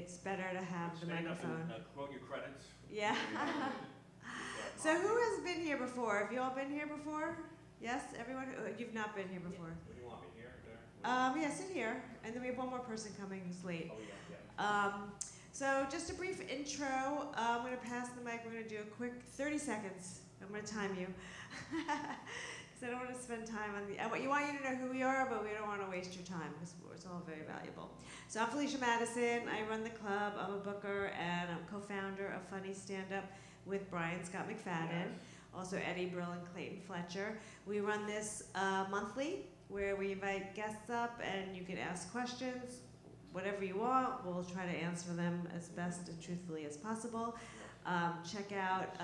it's better to have the Stand microphone. up and quote your credits. Yeah. So who has been here before? Have you all been here before? Yes, everyone? You've not been here before. What do you want me here? There? Yeah, sit here. And then we have one more person coming who's late. Oh, yeah. So just a brief intro. I'm going to pass the mic. We're going to do a quick 30 seconds. I'm going to time you. Because I don't want to spend time on the... You want you to know who we are, but we don't want to waste your time because it's all very valuable. So I'm Felicia Madison. I run the club. I'm a booker, and I'm co-founder of Funny Stand-Up with Brian Scott McFadden, also Eddie Brill and Clayton Fletcher. We run this monthly, where we invite guests up, and you can ask questions, whatever you want. We'll try to answer them as best and truthfully as possible. Check out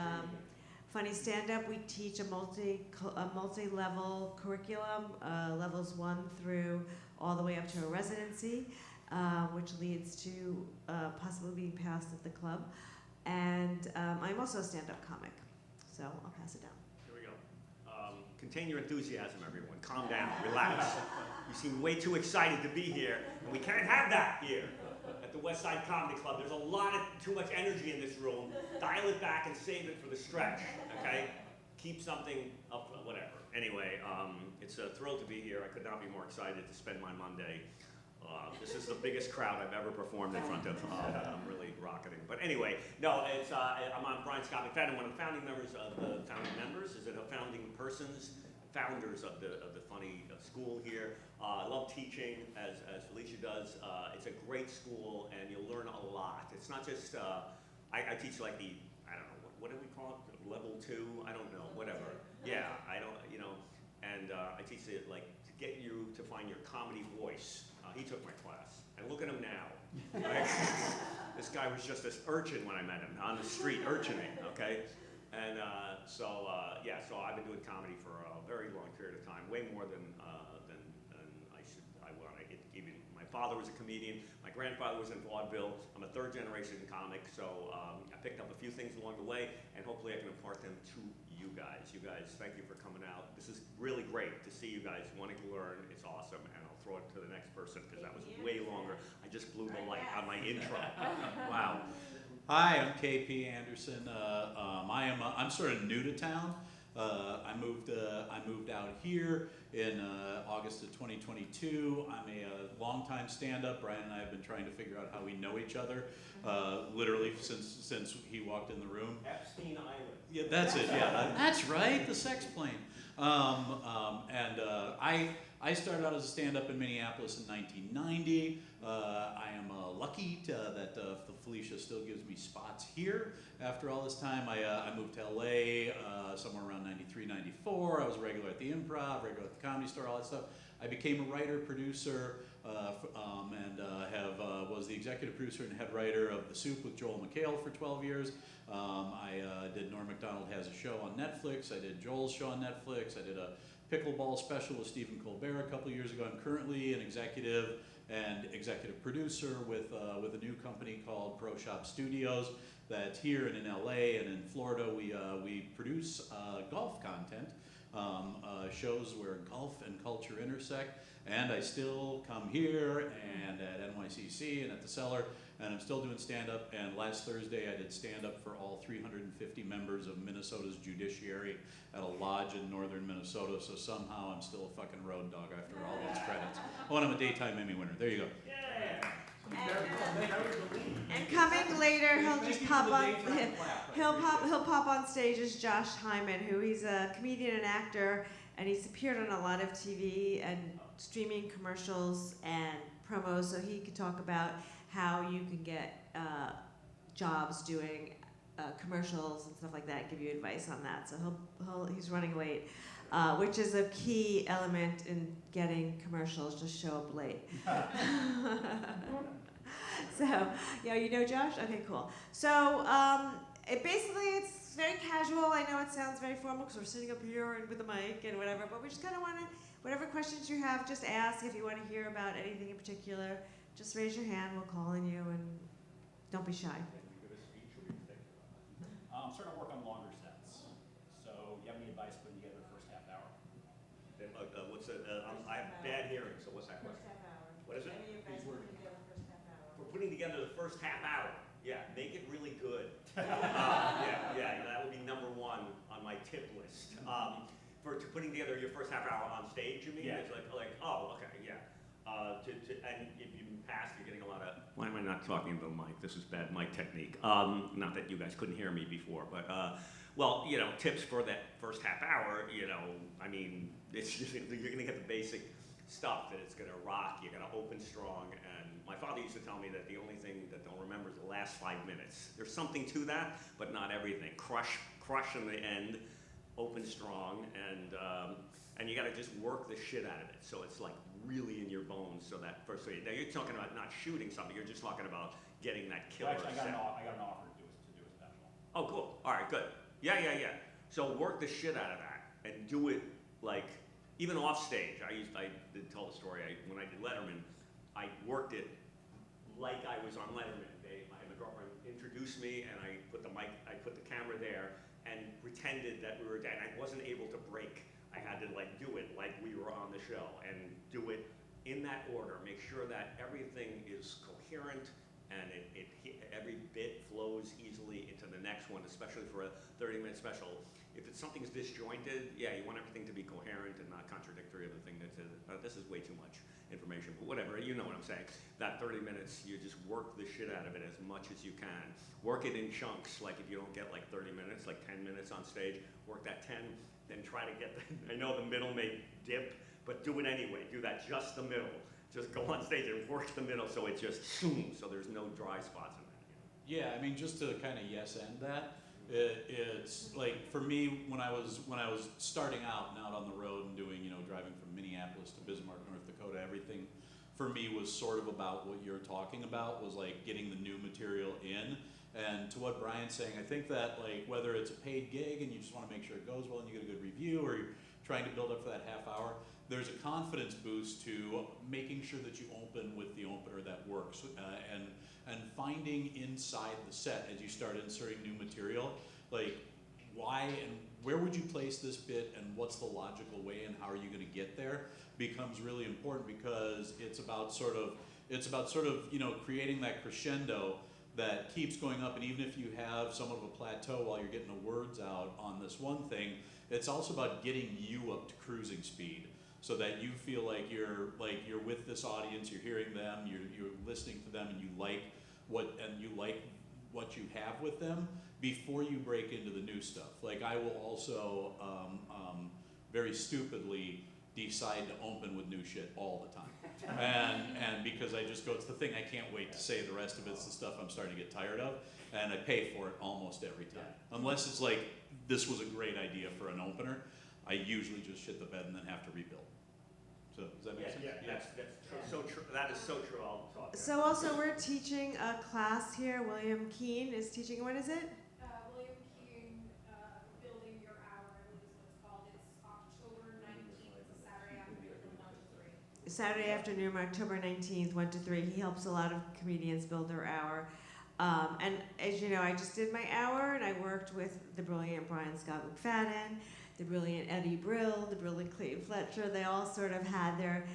Funny Stand-Up. We teach a multi-level curriculum, levels 1 through all the way up to a residency, which leads to possibly being passed at the club. And I'm also a stand-up comic, so I'll pass it down. Here we go. Contain your enthusiasm, everyone. Calm down, relax. You seem way too excited to be here, and we can't have that here at the West Side Comedy Club. There's a lot of too much energy in this room. Dial it back and save it for the stretch, okay? Keep something up, whatever. Anyway, it's a thrill to be here. I could not be more excited to spend my Monday. This is the biggest crowd I've ever performed in front of. I'm really rocketing. But anyway, no, it's, I'm on Brian Scott McFadden, one of the founding members of the founders of the funny school here. I love teaching, as Felicia does. It's a great school, and you'll learn a lot. It's not just, I teach like the, I don't know, what do we call it? Level 2? I don't know, whatever. Yeah, I don't, you know, and I teach it like to get you to find your comedy voice. He took my class, and look at him now. Right? This guy was just this urchin when I met him, on the street, urchining, okay? And so I've been doing comedy for a very long period of time, way more than I want to even. My father was a comedian, my grandfather was in vaudeville. I'm a third generation comic, so I picked up a few things along the way, and hopefully I can impart them to you guys. You guys, thank you for coming out. This is really great to see you guys wanting to learn. It's awesome, and I'll throw it to the next person because that was way longer. I just blew the light on my intro. Wow. Hi, I'm KP Anderson. I'm sort of new to town. I moved out here in August of 2022. I'm a longtime stand-up. Brian and I have been trying to figure out how we know each other, literally since he walked in the room. Epstein Island. Yeah, that's it. Yeah, that's right. The sex plane. I started out as a stand-up in Minneapolis in 1990. I am lucky that Felicia still gives me spots here. After all this time, I moved to LA somewhere around 93, 94. I was a regular at the Improv, regular at the Comedy Store, all that stuff. I became a writer, producer, was the executive producer and head writer of The Soup with Joel McHale for 12 years. I did Norm Macdonald Has a Show on Netflix. I did Joel's show on Netflix. I did a pickleball special with Stephen Colbert a couple years ago. I'm currently an executive producer with a new company called Pro Shop Studios that's here and in LA and in Florida. We produce golf content, shows where golf and culture intersect. And I still come here and at NYCC and at the Cellar, and I'm still doing stand-up. And last Thursday I did stand-up for all 350 members of Minnesota's judiciary at a lodge in northern Minnesota. So somehow I'm still a fucking road dog after all those credits. Oh, and I'm a daytime Emmy winner. There you go. And coming later, he'll just pop on. He'll pop on stage as Josh Hyman, who he's a comedian and actor, and he's appeared on a lot of TV and streaming commercials and promos. So he could talk about how you can get jobs doing commercials and stuff like that. Give you advice on that. So he's running late, which is a key element in getting commercials. Just show up late. So, yeah, you know Josh? Okay, cool. So, it's very casual. I know it sounds very formal because we're sitting up here and with a mic and whatever, but we just kind of want to, whatever questions you have, just ask. If you want to hear about anything in particular, just raise your hand. We'll call on you, and don't be shy. I'm starting to work on longer sets. So, you have any advice putting together the first half hour? I have bad hearing, so what's that question? First half hour. What is it? Any advice putting together the first half hour? For putting together the first half hour. Yeah, make it really good. That would be number one on my tip list. For putting together your first half hour on stage, you mean? Yeah. It's like, oh, okay, yeah. And if you pass, you're getting a lot of. Why am I not talking into the mic? This is bad mic technique. Not that you guys couldn't hear me before, but well, you know, tips for that first half hour. You know, I mean, it's just, you're gonna get the basic stuff that it's gonna rock. You're gonna open strong. And my father used to tell me that the only thing that they'll remember is the last 5 minutes. There's something to that, but not everything. Crush in the end. Open strong, and you got to just work the shit out of it. So it's like really in your bones. So that first, now you're talking about not shooting something. You're just talking about getting that killer. Well, actually, set. I got an offer to do a special. Oh, cool. All right, good. Yeah. So work the shit out of that and do it like even off stage. I did tell the story. When I did Letterman, I worked it like I was on Letterman. My girlfriend introduced me, and I put the camera there. And pretended that we were dead. I wasn't able to break. I had to like do it like we were on the show and do it in that order. Make sure that everything is coherent and every bit flows easily into the next one, especially for a 30-minute special. If something's disjointed, yeah, you want everything to be coherent and not contradictory of the thing that this is way too much information, but whatever, you know what I'm saying. That 30 minutes, you just work the shit out of it as much as you can. Work it in chunks, like if you don't get like 30 minutes, like 10 minutes on stage, work that 10, then try to get, I know the middle may dip, but do it anyway. Do that, just the middle. Just go on stage and work the middle so it just, so there's no dry spots in that. You know? Yeah, I mean, just to kind of yes-end that, it's like for me when I was starting out and out on the road and doing, you know, driving from Minneapolis to Bismarck, North Dakota, everything for me was sort of about what you're talking about, was like getting the new material in. And to what Brian's saying, I think that like whether it's a paid gig and you just want to make sure it goes well and you get a good review, or you're trying to build up for that half hour, there's a confidence boost to making sure that you open with the opener that works, and finding inside the set as you start inserting new material, like why and where would you place this bit and what's the logical way and how are you going to get there becomes really important, because it's about sort of you know, creating that crescendo that keeps going up. And even if you have somewhat of a plateau while you're getting the words out on this one thing, it's also about getting you up to cruising speed so that you feel like you're with this audience, you're hearing them, you're listening to them, and you like what you have with them before you break into the new stuff. Like I will also very stupidly decide to open with new shit all the time. And because I just go, it's the thing I can't wait to say, the rest of it's the stuff I'm starting to get tired of, and I pay for it almost every time. Unless it's like, this was a great idea for an opener, I usually just shit the bed and then have to rebuild. So does that make sense? Yeah, that's so true. That is so true. I'll talk. So also we're teaching a class here. William Keene is teaching, what is it? William Keene, Building Your Hour, I believe is what it's called. It's October 19th, it's a Saturday afternoon from 1 to 3. Saturday afternoon, October 19th, 1 to 3. He helps a lot of comedians build their hour. And as you know, I just did my hour, and I worked with the brilliant Brian Scott McFadden, the brilliant Eddie Brill, the brilliant Clayton Fletcher. They all sort of had their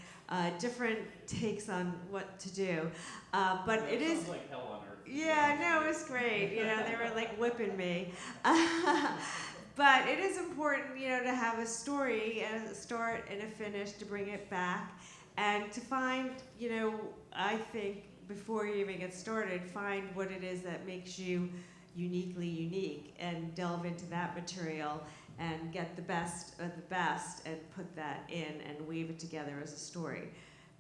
different takes on what to do. But it is like hell on earth. Yeah, no, it was great. You know, they were like whipping me. But it is important, you know, to have a story and a start and a finish to bring it back, and to find, you know, I think before you even get started, find what it is that makes you uniquely unique, and delve into that material and get the best of the best and put that in and weave it together as a story.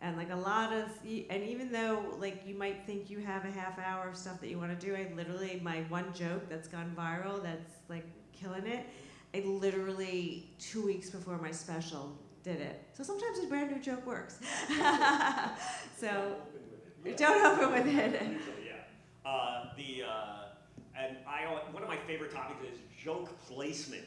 And like a lot of, and even though like you might think you have a half hour of stuff that you want to do, I literally, my one joke that's gone viral, that's like killing it, I literally 2 weeks before my special did it. So sometimes a brand new joke works. So don't open with it. Usually, yeah. And one of my favorite topics is joke placement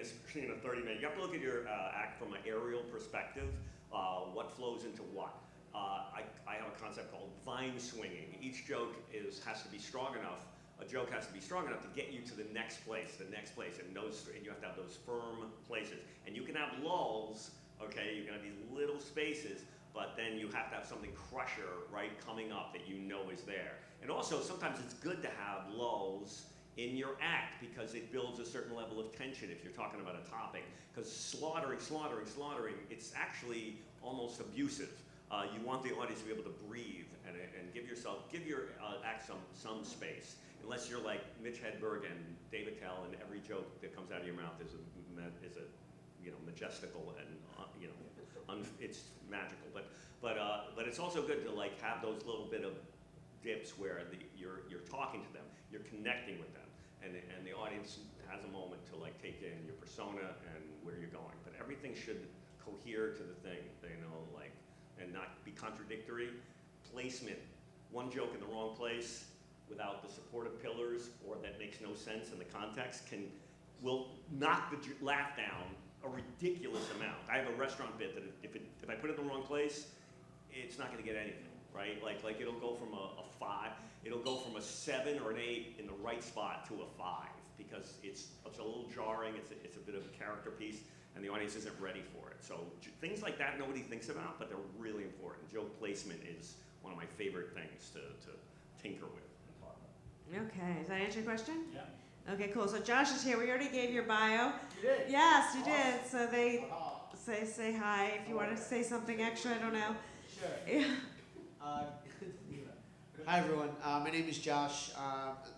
especially in a 30-minute. You have to look at your act from an aerial perspective. What flows into what? I have a concept called vine swinging. Each joke has to be strong enough. A joke has to be strong enough to get you to the next place, and you have to have those firm places. And you can have lulls, okay? You can have these little spaces, but then you have to have something crusher, right, coming up that you know is there. And also, sometimes it's good to have lulls in your act because it builds a certain level of tension if you're talking about a topic. Because slaughtering, it's actually almost abusive. You want the audience to be able to breathe and give your act some space. Unless you're like Mitch Hedberg and David Tell, and every joke that comes out of your mouth is a majestical and it's magical. But it's also good to like have those little bit of dips where you're talking to them, you're connecting with them, and the audience has a moment to like take in your persona and where you're going. But everything should cohere to the thing, and not be contradictory. Placement, one joke in the wrong place without the supportive pillars, or that makes no sense in the context, will knock the laugh down a ridiculous amount. I have a restaurant bit that if I put it in the wrong place, it's not going to get anything, right? Like it'll go from a 5, it'll go from a 7 or an 8 in the right spot to a 5 because it's a little jarring. It's a bit of a character piece, and the audience isn't ready for it. So things like that nobody thinks about, but they're really important. Joke placement is one of my favorite things to tinker with. Okay, does that answer your question? Yeah. Okay, cool. So Josh is here. We already gave your bio. You did? Yes, you did. So they say hi if you want to say something extra. I don't know. Sure. Hi everyone, my name is Josh.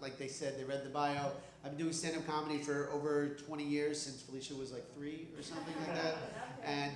Like they said, they read the bio. I've been doing stand-up comedy for over 20 years, since Felicia was like 3 or something like that. And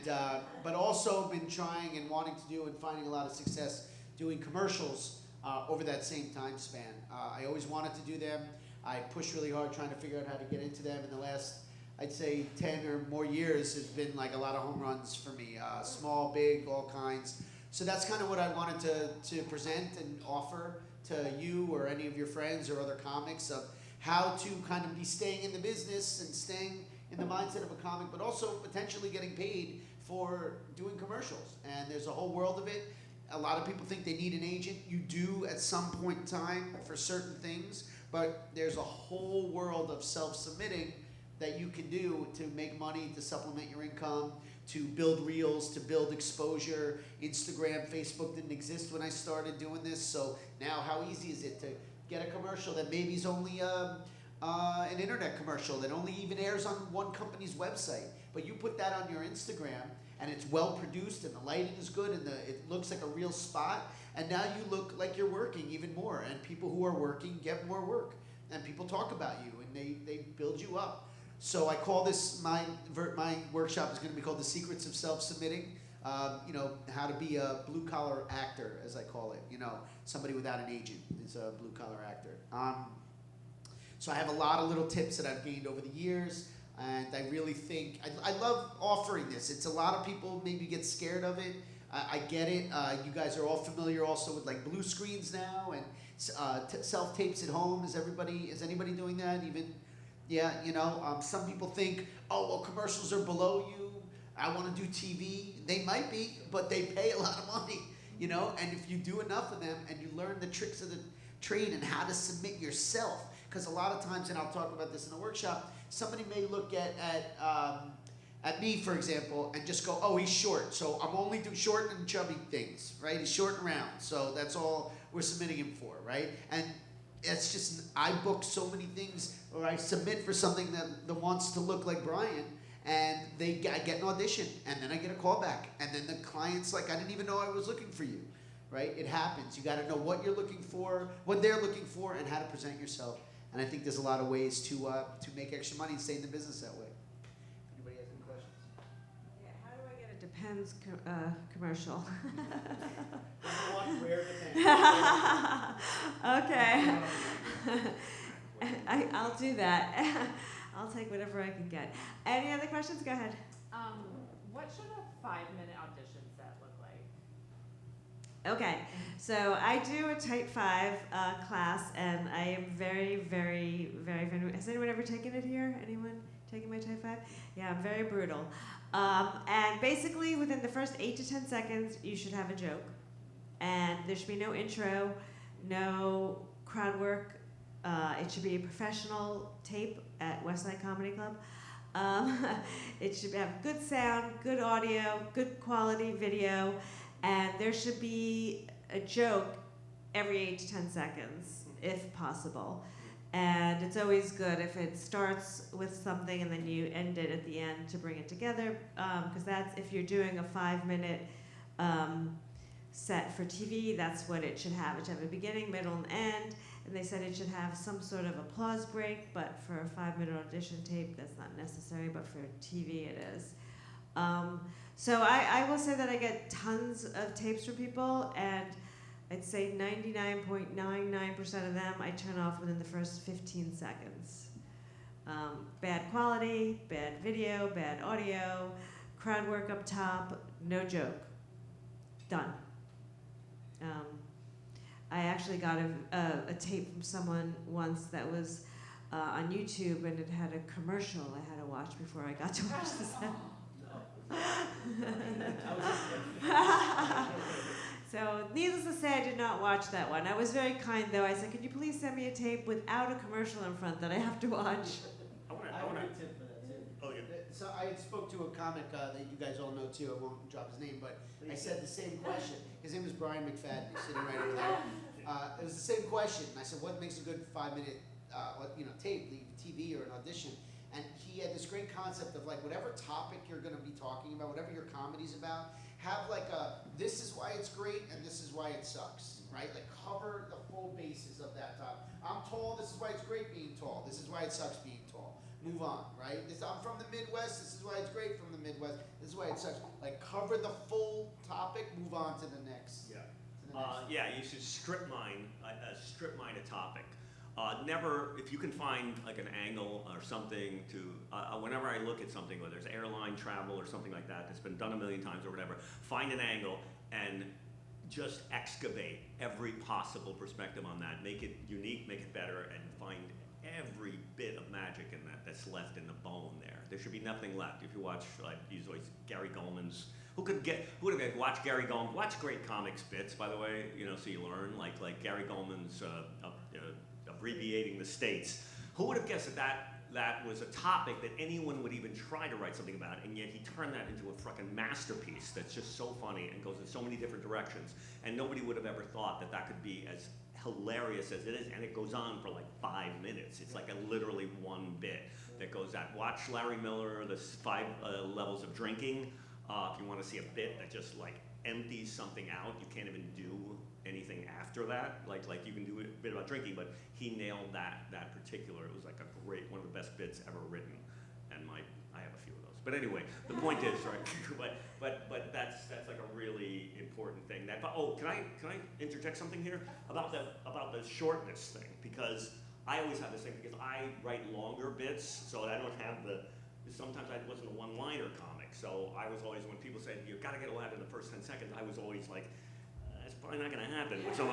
but also been trying and wanting to do and finding a lot of success doing commercials over that same time span. I always wanted to do them. I pushed really hard trying to figure out how to get into them. In the last, I'd say 10 or more years, has been like a lot of home runs for me. Small, big, all kinds. So that's kind of what I wanted to present and offer to you or any of your friends or other comics, of how to kind of be staying in the business and staying in the mindset of a comic, but also potentially getting paid for doing commercials. And there's a whole world of it. A lot of people think they need an agent. You do at some point in time for certain things, but there's a whole world of self-submitting that you can do to make money, to supplement your income, to build reels, to build exposure. Instagram, Facebook didn't exist when I started doing this, so now how easy is it to get a commercial that maybe is only an internet commercial that only even airs on one company's website, but you put that on your Instagram and it's well produced and the lighting is good and it looks like a real spot, and now you look like you're working even more, and people who are working get more work, and people talk about you and they build you up. So I call this, my workshop is going to be called The Secrets of Self-Submitting. How to be a blue-collar actor, as I call it. Somebody without an agent is a blue-collar actor. So I have a lot of little tips that I've gained over the years, and I really think, I love offering this. It's a lot of people maybe get scared of it. I get it. You guys are all familiar also with like blue screens now and self-tapes at home. Is anybody doing that? Even, yeah, some people think, oh, well, commercials are below you. I want to do TV. They might be, but they pay a lot of money, and if you do enough of them and you learn the tricks of the trade and how to submit yourself, because a lot of times, and I'll talk about this in the workshop, somebody may look at me, for example, and just go, oh, he's short, so I'm only doing short and chubby things, right? He's short and round, so that's all we're submitting him for, right? And it's just, I book so many things, or I submit for something that wants to look like Brian, and I get an audition, and then I get a call back, and then the client's like, I didn't even know I was looking for you, right? It happens. You got to know what you're looking for, what they're looking for, and how to present yourself. And I think there's a lot of ways to make extra money and stay in the business that way. Anybody has any questions? Yeah, how do I get a Depends commercial? Number one, where depends. Okay. I'll do that. I'll take whatever I can get. Any other questions? Go ahead. What should a 5-minute audition set look like? Okay, so I do a Type 5 class, and I am very, very, very, very, has anyone ever taken it here? Anyone taking my Type 5? Yeah, I'm very brutal. And basically, within the first 8 to 10 seconds, you should have a joke. And there should be no intro, no crowd work. It should be a professional tape at Westside Comedy Club. It should have good sound, good audio, good quality video, And there should be a joke every 8 to 10 seconds, if possible. And it's always good if it starts with something and then you end it at the end to bring it together, because that's, if you're doing a 5-minute set for TV, that's what it should have. It should have a beginning, middle, and end. And they said it should have some sort of applause break, but for a 5-minute audition tape, that's not necessary, but for TV it is. So I will say that I get tons of tapes from people, and I'd say 99.99% of them I turn off within the first 15 seconds. Bad quality, bad video, bad audio, crowd work up top, no joke. Done. I actually got a tape from someone once that was on YouTube, and it had a commercial I had to watch before I got to watch the set. So, needless to say, I did not watch that one. I was very kind, though. I said, "Could you please send me a tape without a commercial in front that I have to watch?" I have a good tip for that too. Oh, yeah. So I had spoke to a comic that you guys all know too. I won't drop his name, but I said the same question. His name is Brian McFadden. He's sitting right over there. It was the same question. And I said, "What makes a good 5-minute, tape, TV or an audition?" And he had this great concept of like whatever topic you're going to be talking about, whatever your comedy's about, have like this is why it's great and this is why it sucks, right? Like cover the full bases of that topic. I'm tall. This is why it's great being tall. This is why it sucks being tall. Move on, right? I'm from the Midwest. This is why it's great from the Midwest. This is why it sucks. Like cover the full topic. Move on to the next. Yeah. To the next. Yeah, you should strip mine a topic. Never, if you can find like an angle or something to, whenever I look at something, whether it's airline travel or something like that, that's been done a million times or whatever, find an angle and just excavate every possible perspective on that. Make it unique, make it better, and find every bit of magic in that's left in the bone there. There should be nothing left. If you watch, like, use always Gary Goldman's, who would have watched Gary Goldman, watch great comics bits, by the way, so you learn, like Gary Goldman's abbreviating the states. Who would have guessed that was a topic that anyone would even try to write something about, and yet he turned that into a fucking masterpiece that's just so funny and goes in so many different directions, and nobody would have ever thought that could be as hilarious as it is, and it goes on for like 5 minutes. It's like literally one bit that goes at. Watch Larry Miller, the 5 levels of drinking, if you want to see a bit that just like empties something out. You can't even do anything after that. Like you can do a bit about drinking, but he nailed that particular. It was like a great, one of the best bits ever written, and I have a few of those. But anyway, the point is, right? but that's like a really important thing. Can I interject something here about the shortness thing? Because I always have this thing, because I write longer bits, so I don't have sometimes I wasn't a one-liner comic, so I was always, when people said you've got to get a laugh in the first 10 seconds, I was always like, it's probably not going to happen. So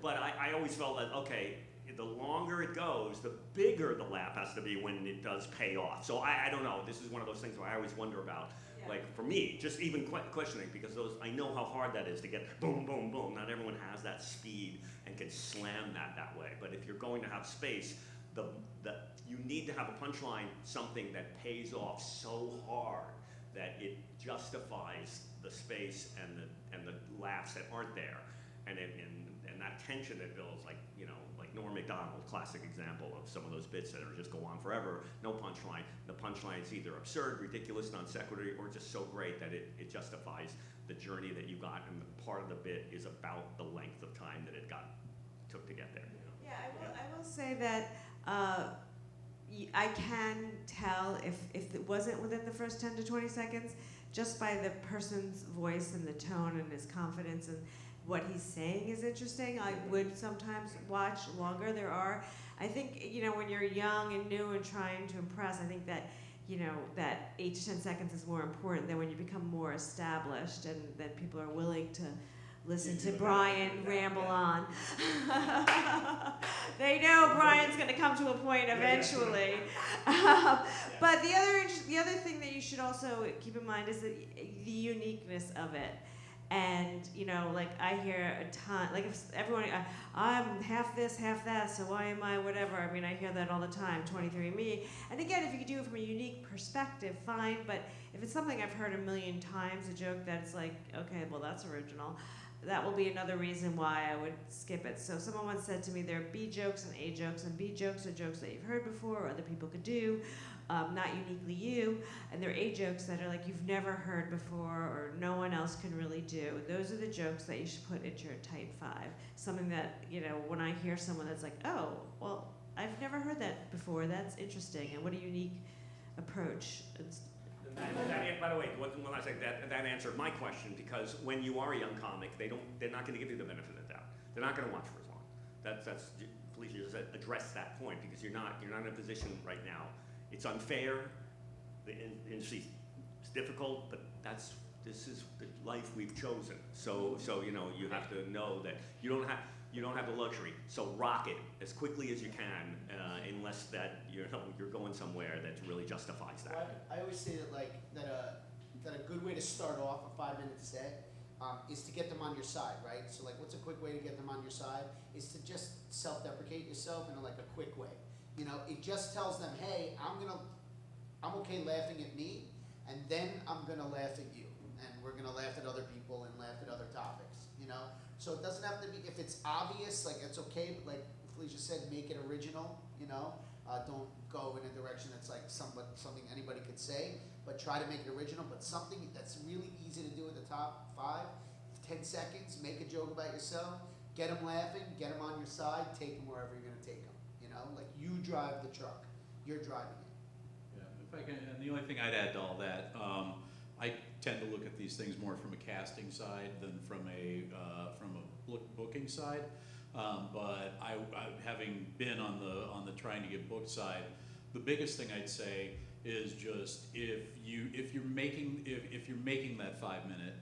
but I always felt that, okay, the longer it goes, the bigger the laugh has to be when it does pay off. So I don't know. This is one of those things where I always wonder about, like for me, just even questioning, because I know how hard that is to get boom, boom, boom. Not everyone has that speed and can slam that way. But if you're going to have space, you need to have a punchline, something that pays off so hard that it justifies the space and the laughs that aren't there, and that tension that builds, like Norm Macdonald, classic example of some of those bits that are just go on forever, no punchline. The punchline is either absurd, ridiculous, non sequitur, or just so great that it justifies the journey that you got, and the part of the bit is about the length of time that it took to get there. Yeah, I will say that I can tell if it wasn't within the first 10 to 20 seconds, just by the person's voice and the tone and his confidence and what he's saying is interesting. I would sometimes watch longer. I think, when you're young and new and trying to impress, I think that, that 8 to 10 seconds is more important than when you become more established and then people are willing to listen to Brian ramble on. They know Brian's going to come to a point eventually. But the other thing that you should also keep in mind is the uniqueness of it. And, you know, like I hear a ton, like if everyone, I'm half this, half that, so why am I whatever? I mean, I hear that all the time, 23andMe. And again, if you could do it from a unique perspective, fine, but if it's something I've heard a million times, a joke that's like, okay, well, that's original, that will be another reason why I would skip it. So someone once said to me, there are B jokes and A jokes, and B jokes are jokes that you've heard before or other people could do, not uniquely you, and there are A jokes that are like you've never heard before or no one else can really do. Those are the jokes that you should put into your type 5. Something that, you know, when I hear someone that's like, oh, well, I've never heard that before, that's interesting, and what a unique approach. By the way, one last thing, that answered my question, because when you are a young comic, they're not going to give you the benefit of the doubt. They're not going to watch for as long. That's Felicia just addressed that point, because you're not in a position right now. It's unfair. The industry is difficult, but this is the life we've chosen. So you know, you have to know that you don't have the luxury. So rock it as quickly as you can, unless that you're going somewhere that really justifies that. Well, I always say that a good way to start off a 5-minute set is to get them on your side, right? So like, what's a quick way to get them on your side? Is to just self-deprecate yourself in a quick way. You know, it just tells them, hey, I'm okay laughing at me, and then I'm gonna laugh at you, and we're gonna laugh at other people and laugh at other topics. You know, so it doesn't have to be, if it's obvious, like it's okay, but like Felicia said, make it original. You know, don't go in a direction that's like something anybody could say, but try to make it original. But something that's really easy to do at the top 5, 10 seconds, make a joke about yourself, get them laughing, get them on your side, take them wherever you're gonna take them. You know, like you drive the truck, you're driving it. Yeah, if I can, and the only thing I'd add to all that, I tend to look at these things more from a casting side than from a booking side. But I having been on the trying to get booked side, the biggest thing I'd say is just if you're making that 5-minute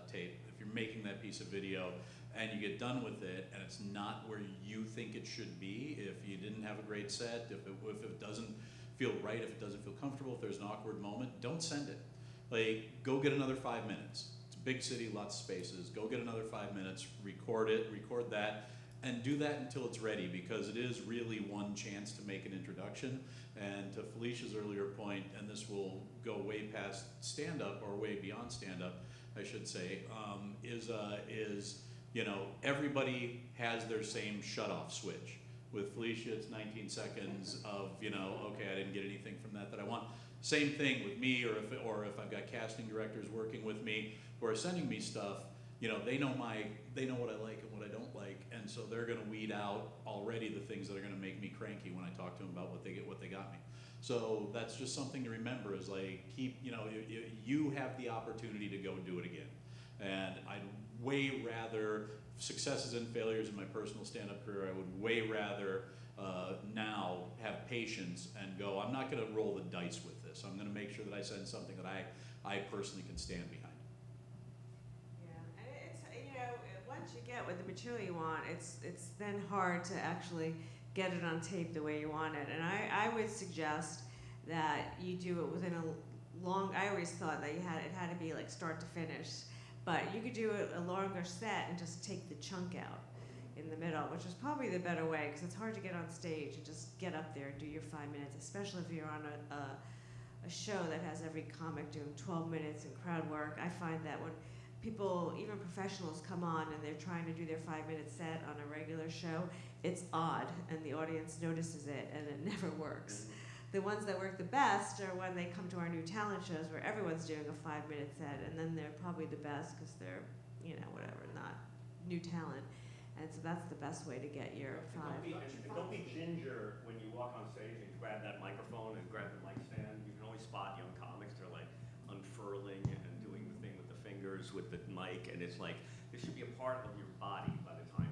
tape, if you're making that piece of video, and you get done with it, and it's not where you think it should be, if you didn't have a great set, if it doesn't feel right, if it doesn't feel comfortable, if there's an awkward moment, don't send it. Like, go get another 5 minutes. It's a big city, lots of spaces. Go get another 5 minutes, record that, and do that until it's ready, because it is really one chance to make an introduction. And to Felicia's earlier point, and this will go way past stand-up, or way beyond stand-up, I should say, is you know, everybody has their same shut-off switch. With Felicia, it's 19 seconds of, you know, okay, I didn't get anything from that I want. Same thing with me, or if I've got casting directors working with me who are sending me stuff, you know, they know what I like and what I don't like, and so they're gonna weed out already the things that are gonna make me cranky when I talk to them about what they got me. So that's just something to remember, is like, you have the opportunity to go do it again. And I'd way rather, successes and failures in my personal stand-up career, I would way rather now have patience and go, I'm not gonna roll the dice with this. I'm gonna make sure that I send something that I personally can stand behind. Yeah, and it's, you know, once you get what the material you want, it's then hard to actually get it on tape the way you want it. And I would suggest that you do it within I always thought that it had to be like start to finish. But you could do a longer set and just take the chunk out in the middle, which is probably the better way, because it's hard to get on stage and just get up there and do your 5 minutes, especially if you're on a show that has every comic doing 12 minutes and crowd work. I find that when people, even professionals, come on and they're trying to do their 5-minute set on a regular show, it's odd, and the audience notices it, and it never works. The ones that work the best are when they come to our new talent shows where everyone's doing a 5-minute set, and then they're probably the best because they're, you know, whatever, not new talent. And so that's the best way to get your 5. Don't be ginger when you walk on stage and grab that microphone and grab the mic stand. You can always spot young comics. They're like unfurling and doing the thing with the fingers with the mic, and it's like, this should be a part of your body by the time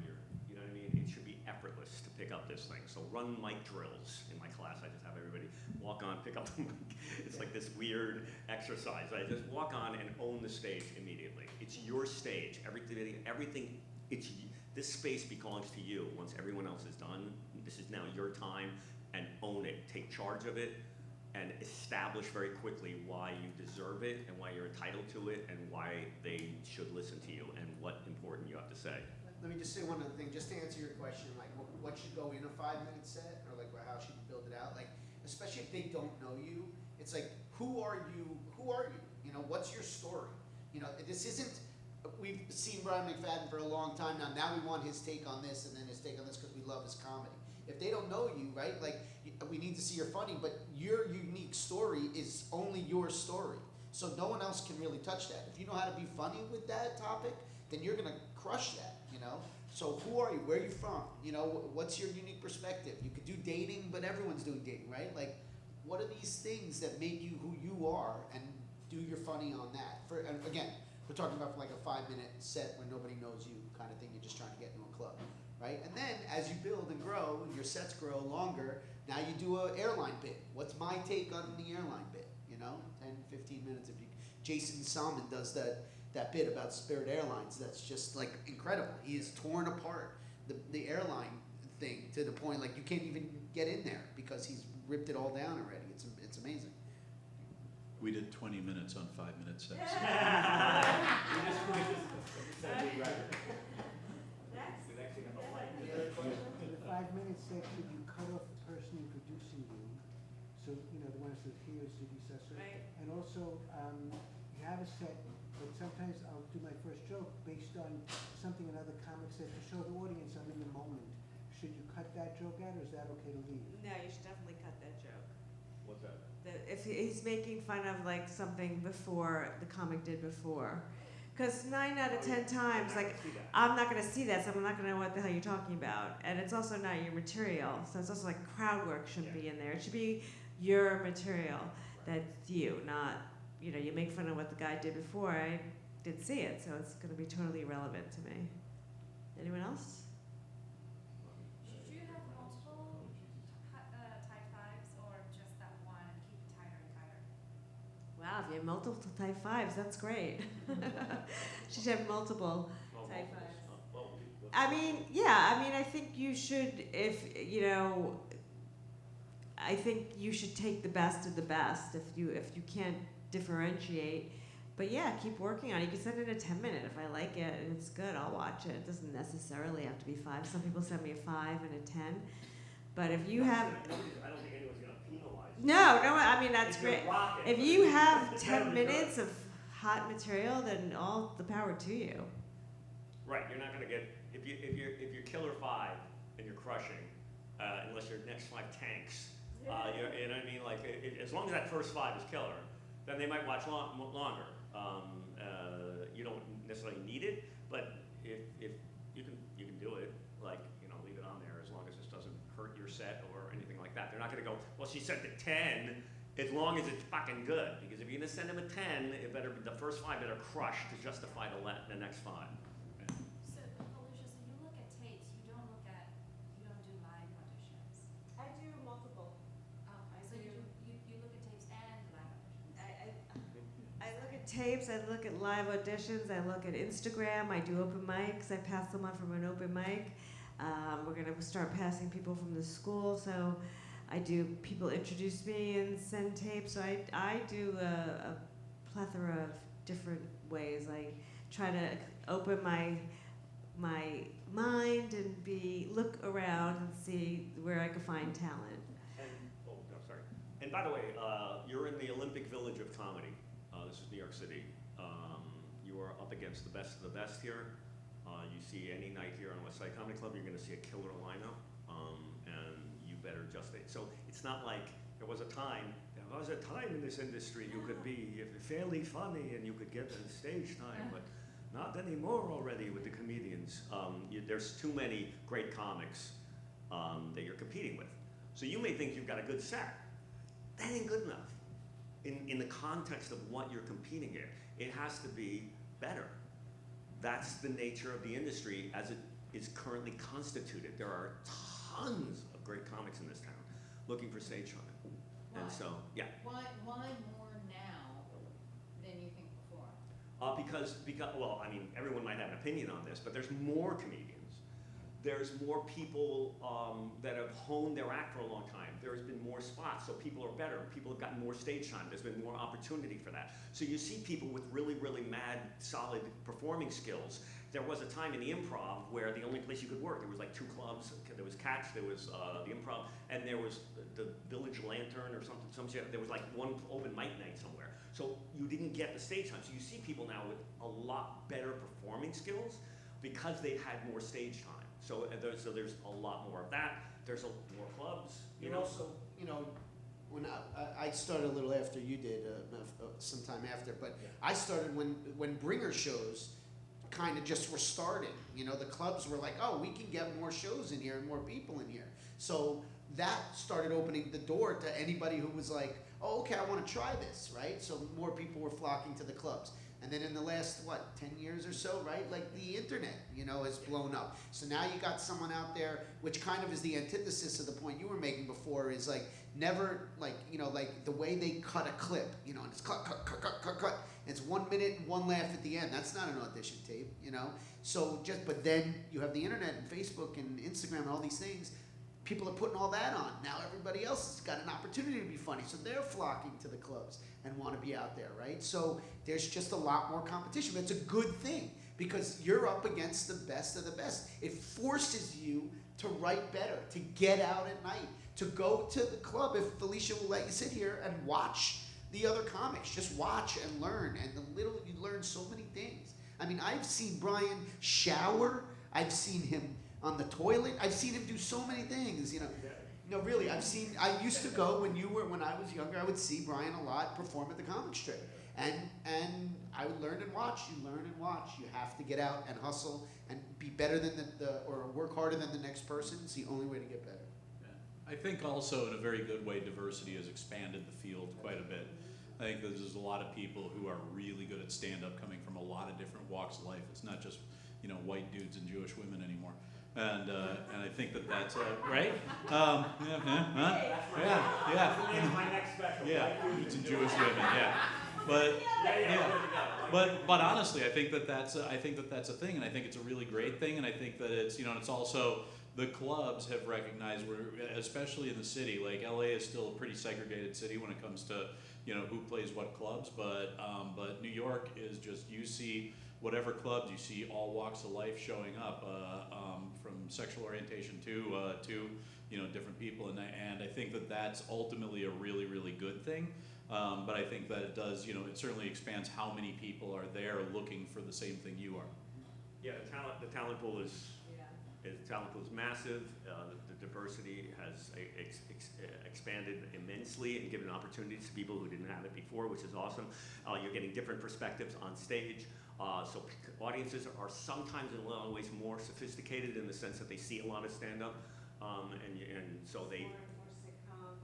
you know what I mean? It should be effortless to pick up this thing. So run mic drills in my class. I just have everybody walk on, pick up the mic. It's like this weird exercise. I just walk on and own the stage immediately. It's your stage. Everything. This space belongs to you. Once everyone else is done, this is now your time, and own it. Take charge of it. and establish very quickly why you deserve it and why you're entitled to it and why they should listen to you and what important you have to say. Let me just say one other thing, just to answer your question, like what should go in a 5-minute set, or like how should you build it out? Like, especially if they don't know you, it's like, who are you? Who are you? You know, what's your story? You know, this isn't, we've seen Brian McFadden for a long time now. Now we want his take on this and then his take on this because we love his comedy. If they don't know you, right, like, we need to see you're funny, but your unique story is only your story. So no one else can really touch that. If you know how to be funny with that topic, then you're gonna crush that, you know? So who are you? Where are you from? You know, what's your unique perspective? You could do dating, but everyone's doing dating, right? Like, what are these things that make you who you are, and do your funny on that? And again, we're talking about like a 5-minute set where nobody knows you kind of thing. You're just trying to get into a club, right? And then as you build and grow, your sets grow longer. Now you do an airline bit. What's my take on the airline bit? You know, 10, 15 minutes. If you, Jason Salmon does that bit about Spirit Airlines. That's just like incredible. He has torn apart the airline thing to the point like you can't even get in there because he's ripped it all down already. It's amazing. We did 20 minutes on 5-minute sets. We just set a new record. Next. We actually have a light. In the 5-minute set, should you cut off the person introducing you? So, you know, the one that says he or she, successor. Right. And also, you have a set, but sometimes I'll do my first joke based on something another comic says to show the audience I'm in the moment. Should you cut that joke out, or is that okay to leave? No, you should definitely cut that joke. What's that? If he's making fun of like something before the comic did before, because 9 out of 10 times, like I'm not gonna see that, so I'm not gonna know what the hell you're talking about, and it's also not your material. So it's also like crowd work shouldn't be in there. It should be your material. That's you, not you know. You make fun of what the guy did before. I didn't see it, so it's gonna be totally irrelevant to me. Anyone else? Should you have multiple type 5s or just that one and keep it tighter and tighter? Wow, if you have multiple type 5s, that's great. Should have multiple type 5s. I mean, yeah, I mean, I think you should, if, you know, I think you should take the best of the best if you can't differentiate. But yeah, keep working on it. You can send it a 10-minute. If I like it and it's good, I'll watch it. It doesn't necessarily have to be 5. Some people send me a 5 and a 10. But if you have... I don't think anyone's going to penalize you. No, I mean, that's If you're great. rocking, If you have it's 10 better be good. minutes of hot material, then all the power to you. Right, you're not going to get if you're killer 5 and you're crushing, unless your next 5 tanks. You know what I mean? Like as long as that first 5 is killer, then they might watch longer. You don't necessarily need it, but if you can do it, like leave it on there as long as this doesn't hurt your set or anything like that. They're not going to go, well, she sent it 10, as long as it's fucking good. Because if you're going to send them a 10, it better the first 5 better crush to justify the next 5. So, Felicia, so you look at tapes, you don't do live auditions. I do multiple. So you look at tapes and live auditions. I look at tapes, I look at live auditions, I look at Instagram, I do open mics, I pass them on from an open mic. We're going to start passing people from the school, so I do, people introduce me and send tapes, so I do a plethora of different ways. I try to open my mind and look around and see where I can find talent. And sorry. And by the way, you're in the Olympic Village of comedy. This is New York City. You are up against the best of the best here. You see any night here on West Side Comedy Club, you're going to see a killer lineup, and you better just it. So it's not like there was a time in this industry you could be fairly funny and you could get the stage time, but not anymore already with the comedians. There's too many great comics that you're competing with. So you may think you've got a good set. That ain't good enough. In the context of what you're competing in, it has to be better. That's the nature of the industry as it is currently constituted. There are tons of great comics in this town looking for stage time. And so, yeah. Why more now than you think before? Because well, I mean, everyone might have an opinion on this, but there's more comedians there's more people that have honed their act for a long time. There's been more spots, so people are better. People have gotten more stage time. There's been more opportunity for that. So you see people with really, really mad, solid performing skills. There was a time in the improv where the only place you could work, there was like 2 clubs. There was Catch, there was the improv, and there was the Village Lantern or something, some shit. There was like one open mic night somewhere. So you didn't get the stage time. So you see people now with a lot better performing skills because they've had more stage time. So there's a lot more of that. There's more clubs. You know, so, you know, when I started a little after you did, sometime after, but I started when bringer shows kind of just were starting. You know, the clubs were like, oh, we can get more shows in here and more people in here. So that started opening the door to anybody who was like, oh, okay, I want to try this, right? So more people were flocking to the clubs. And then in the last, 10 years or so, right? Like the internet, you know, has blown up. So now you got someone out there, which kind of is the antithesis of the point you were making before, is like never, like, you know, like the way they cut a clip, you know, and it's cut. It's 1 minute and 1 laugh at the end. That's not an audition tape, you know? So but then you have the internet and Facebook and Instagram and all these things. People are putting all that on. Now everybody else has got an opportunity to be funny, so they're flocking to the clubs and want to be out there, right? So there's just a lot more competition. It's a good thing because you're up against the best of the best. It forces you to write better, to get out at night, to go to the club. If Felicia will let you sit here and watch the other comics, just watch and learn, and you learn so many things. I mean, I've seen Brian shower. I've seen him on the toilet. I've seen him do so many things, you know. No, really, I used to go when I was younger, I would see Brian a lot perform at the comic strip. And I would learn and watch. You learn and watch. You have to get out and hustle and be better than or work harder than the next person. It's the only way to get better. Yeah. I think also in a very good way, diversity has expanded the field quite a bit. I think there's a lot of people who are really good at stand-up coming from a lot of different walks of life. It's not just, you know, white dudes and Jewish women anymore. And I think that's right. Yeah. That's the name of my next special. Yeah, dudes and Jewish women. Yeah, but honestly, I think that's a thing, and I think it's a really great thing, and I think that it's, you know, it's also the clubs have recognized, especially in the city, like LA is still a pretty segregated city when it comes to, you know, who plays what clubs, but New York is just, you see whatever clubs, you see all walks of life showing up, from sexual orientation to you know, different people, and I think that that's ultimately a really, really good thing. But I think that it does, you know, it certainly expands how many people are there looking for the same thing you are. Yeah, the talent pool is massive. The diversity has expanded immensely and given opportunities to people who didn't have it before, which is awesome. You're getting different perspectives on stage. So audiences are sometimes in a lot of ways more sophisticated in the sense that they see a lot of stand-up, and so they.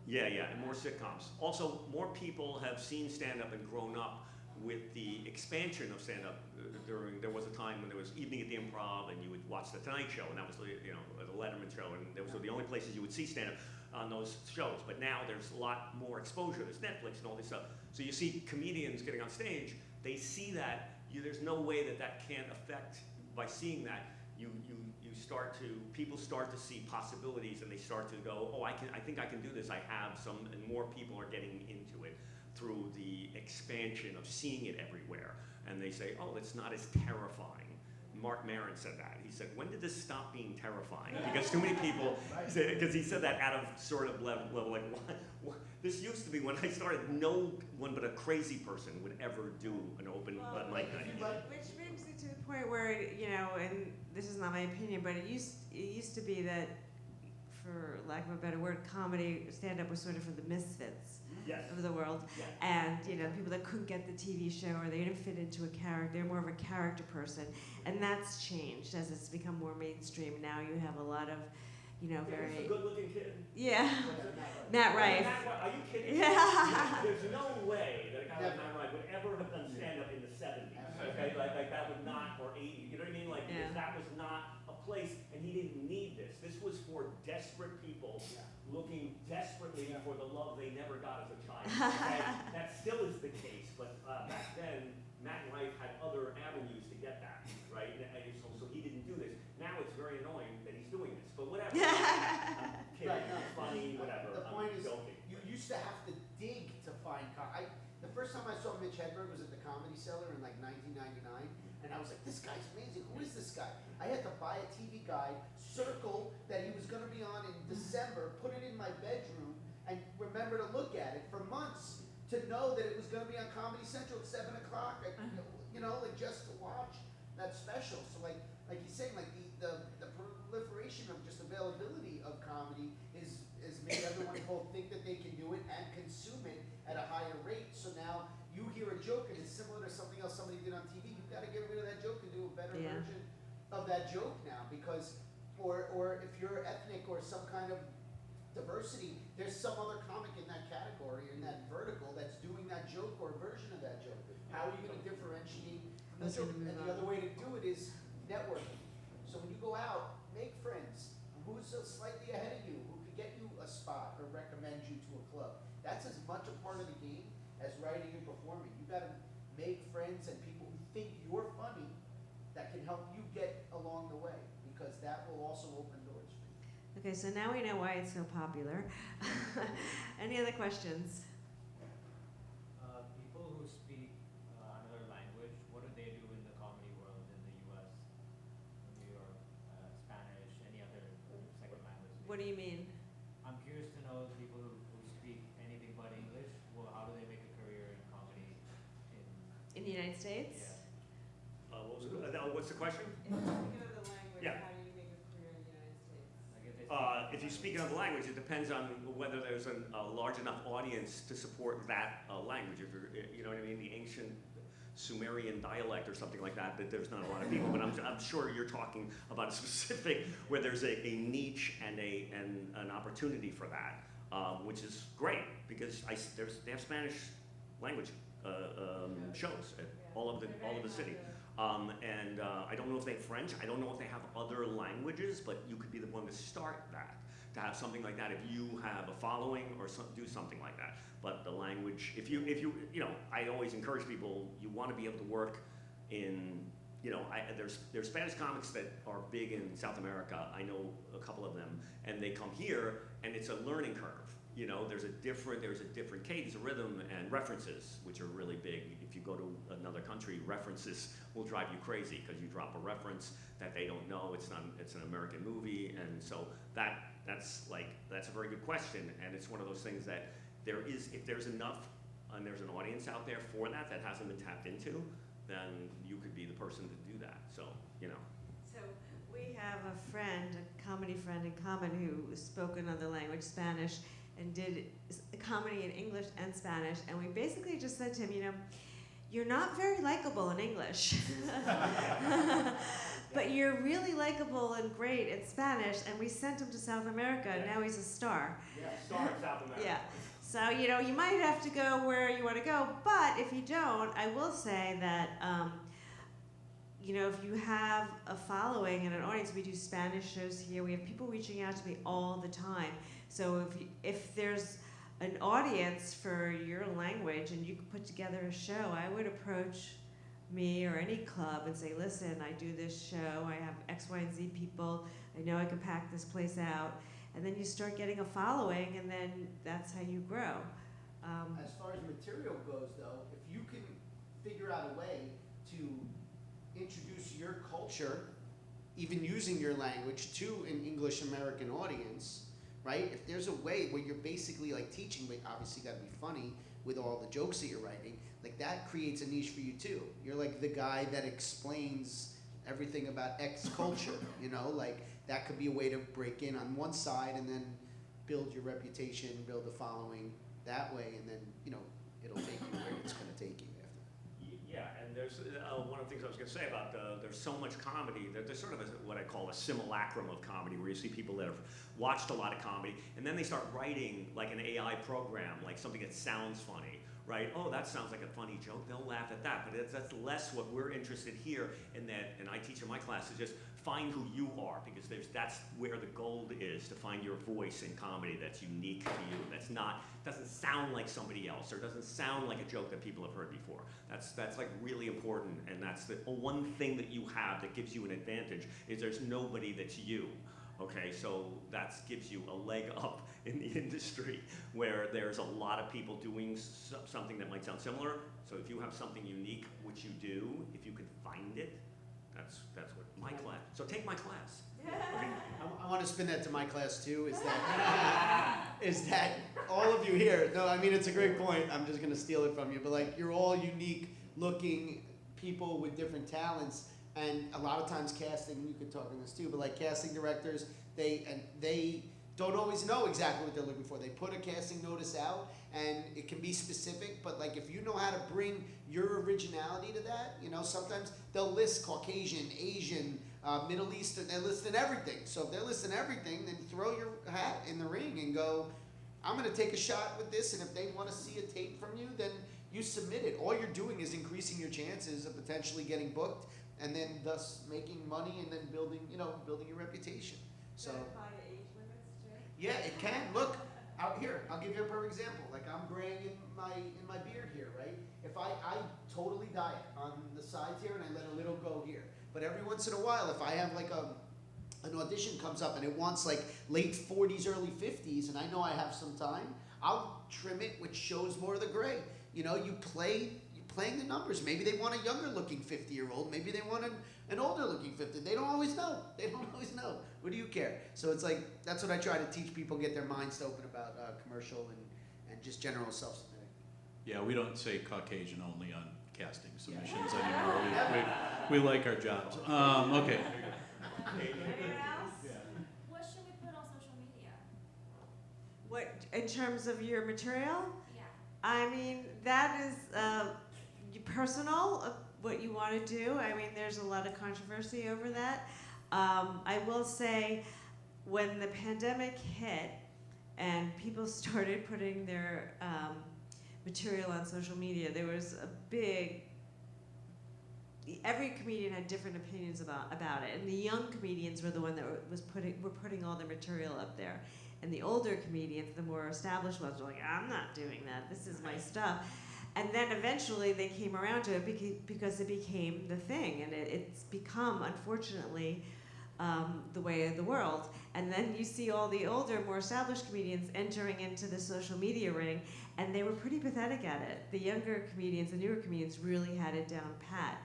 Yeah, and more sitcoms. Also, more people have seen stand-up and grown up with the expansion of stand-up. There was a time when there was Evening at the Improv, and you would watch The Tonight Show, and that was the Letterman show, and those were the only places you would see stand-up on those shows. But now there's a lot more exposure. There's Netflix and all this stuff. So you see comedians getting on stage. They see that. There's no way that can't affect. By seeing that, people start to see possibilities, and they start to go, oh, I think I can do this. I have some, and more people are getting into it through the expansion of seeing it everywhere. And they say, oh, it's not as terrifying. Mark Maron said that. He said, when did this stop being terrifying? Because too many people, because he said that out of sort of level like, what? This used to be when I started, no one but a crazy person would ever do an open mic night. Which brings me to the point where, you know, and this is not my opinion, but it used to be that, for lack of a better word, comedy, stand-up was sort of for the misfits. Yes. Of the world, and you know, people that couldn't get the TV show or they didn't fit into a character, they're more of a character person, and that's changed as it's become more mainstream. Now you have a lot of, you know, very. He's a good-looking kid. Yeah. Matt Rife. Are you kidding? Yeah. There's no way that a guy like Matt Rife would ever have done stand-up in the 70s. Okay, like that would not, or 80s. You know what I mean? Like that was not a place, and he didn't need this. This was for desperate people. Looking desperately for the love they never got as a child. Okay? That still is the case, but back then, Matt Rife had other avenues to get that, right? So he didn't do this. Now it's very annoying that he's doing time I saw Mitch Hedberg was at the Comedy Cellar in like 1999, and I was like, this guy's amazing. Who is this guy? I had to buy a TV guide, circle that he was going to be on in December, put it in my bedroom, and remember to look at it for months to know that it was going to be on Comedy Central at 7 o'clock. You know, like just to watch that special. So like he's saying, like the proliferation of just availability of comedy is made everyone both think that they can do it and consume it at a higher rate. So now you hear a joke and it's similar to something else somebody did on TV. You've got to get rid of that joke and do a better version of that joke now, because or if you're ethnic or some kind of diversity, there's some other comic in that category, in that vertical, that's doing that joke or a version of that joke. How are you going to differentiate from the joke? And the other way to do it is networking. So when you go out, make friends. Who's slightly ahead of you, who could get you a spot or recommend you to a club. That's as much a part of the game as writing and performing. You got to make friends and people who think you're funny that can help you get along the way, because that will also open doors for you. Okay, so now we know why it's so popular. Any other questions? People who speak another language, what do they do in the comedy world in the U.S., New York, Spanish, any other second language? What do you mean? I'm curious to know people who speak anything but English. Well, how do they make a career in comedy In the United States? Yeah. What's the question? If you speak another language, Yeah. how do you make a career in the United States? Like if they speak If you speak another language, it depends on whether there's a large enough audience to support that language. If you're, you know what I mean, the ancient Sumerian dialect or something like that, that there's not a lot of people. But I'm sure you're talking about a specific where there's a niche and an opportunity for that, which is great because they have Spanish language shows at all of the city. And I don't know if they have French. I don't know if they have other languages, but you could be the one to start that, to have something like that if you have a following or do something like that. But the language, if you know, I always encourage people, you want to be able to work in, you know, there's Spanish comics that are big in South America. I know a couple of them, and they come here, and it's a learning curve. You know, there's a different cadence, a rhythm, and references, which are really big. If you go to another country, references will drive you crazy because you drop a reference that they don't know. It's an American movie, and so that's a very good question, and it's one of those things that if there's enough and there's an audience out there for that hasn't been tapped into, then you could be the person to do that. So, you know. So we have a comedy friend in common who spoke another language, Spanish, and did comedy in English and Spanish, and we basically just said to him, you know, you're not very likable in English, but you're really likable and great in Spanish, and we sent him to South America, and now he's a star. Yeah, star in South America. Yeah. So, you know, you might have to go where you want to go, but if you don't, I will say that, you know, if you have a following and an audience, we do Spanish shows here. We have people reaching out to me all the time. So if there's an audience for your language and you can put together a show, I would approach me or any club and say, listen, I do this show. I have X, Y, and Z people. I know I can pack this place out. And then you start getting a following, and then that's how you grow. As far as material goes, though, if you can figure out a way to introduce your culture, even using your language, to an English American audience, right? If there's a way where you're basically like teaching, but obviously got to be funny with all the jokes that you're writing, like that creates a niche for you too. You're like the guy that explains everything about X culture, you know, like that could be a way to break in on one side and then build your reputation, build a following that way, and then, you know, it'll take you where it's going to take you after. Yeah, and there's one of the things I was going to say about there's so much comedy that there's sort of what I call a simulacrum of comedy, where you see people that have watched a lot of comedy, and then they start writing like an AI program, like something that sounds funny, right? Oh, that sounds like a funny joke. They'll laugh at that, but that's less what we're interested here in that, and I teach in my classes, just find who you are, because that's where the gold is, to find your voice in comedy that's unique to you, doesn't sound like somebody else, or doesn't sound like a joke that people have heard before. That's like really important, and that's the one thing that you have that gives you an advantage, is there's nobody that's you. Okay, so that gives you a leg up in the industry where there's a lot of people doing something that might sound similar. So if you have something unique, which you do, if you can find it, that's what my class. So take my class. I want to spin that to my class too. Is that all of you here? No, I mean it's a great point. I'm just gonna steal it from you, but like you're all unique looking people with different talents, and a lot of times casting. You could talk on this too, but like casting directors, they don't always know exactly what they're looking for. They put a casting notice out, and it can be specific, but like if you know how to bring your originality to that, you know, sometimes they'll list Caucasian, Asian, Middle Eastern, they're listing everything. So if they're listing everything, then throw your hat in the ring and go, I'm gonna take a shot with this, and if they wanna see a tape from you, then you submit it. All you're doing is increasing your chances of potentially getting booked, and then thus making money, and then building your reputation. So. Does that apply to age limits too? Yeah, it can. Look, out here, I'll give you a perfect example. Like I'm graying in my beard here, right? If I totally dye it on the sides here and I let a little go here. But every once in a while, if I have like an audition comes up and it wants like late 40s, early 50s, and I know I have some time, I'll trim it, which shows more of the gray. You know, you're playing the numbers. Maybe they want a younger looking 50-year-old. Maybe they want an older looking 50. They don't always know. What do you care? So it's like, that's what I try to teach people, get their minds open about commercial and just general self-submitting. Yeah, we don't say Caucasian only on casting submissions anymore. We like our jobs. Okay. Anyone else? What should we put on social media? What, in terms of your material? Yeah. I mean, that is personal, what you want to do. I mean, there's a lot of controversy over that. I will say, when the pandemic hit and people started putting their material on social media, there was a big, every comedian had different opinions about it, and the young comedians were the one that were putting all their material up there. And the older comedians, the more established ones, were like, I'm not doing that, this is my stuff. And then eventually they came around to it because it became the thing, and it's become, unfortunately, the way of the world. And then you see all the older, more established comedians entering into the social media ring, and they were pretty pathetic at it. The younger comedians, the newer comedians really had it down pat.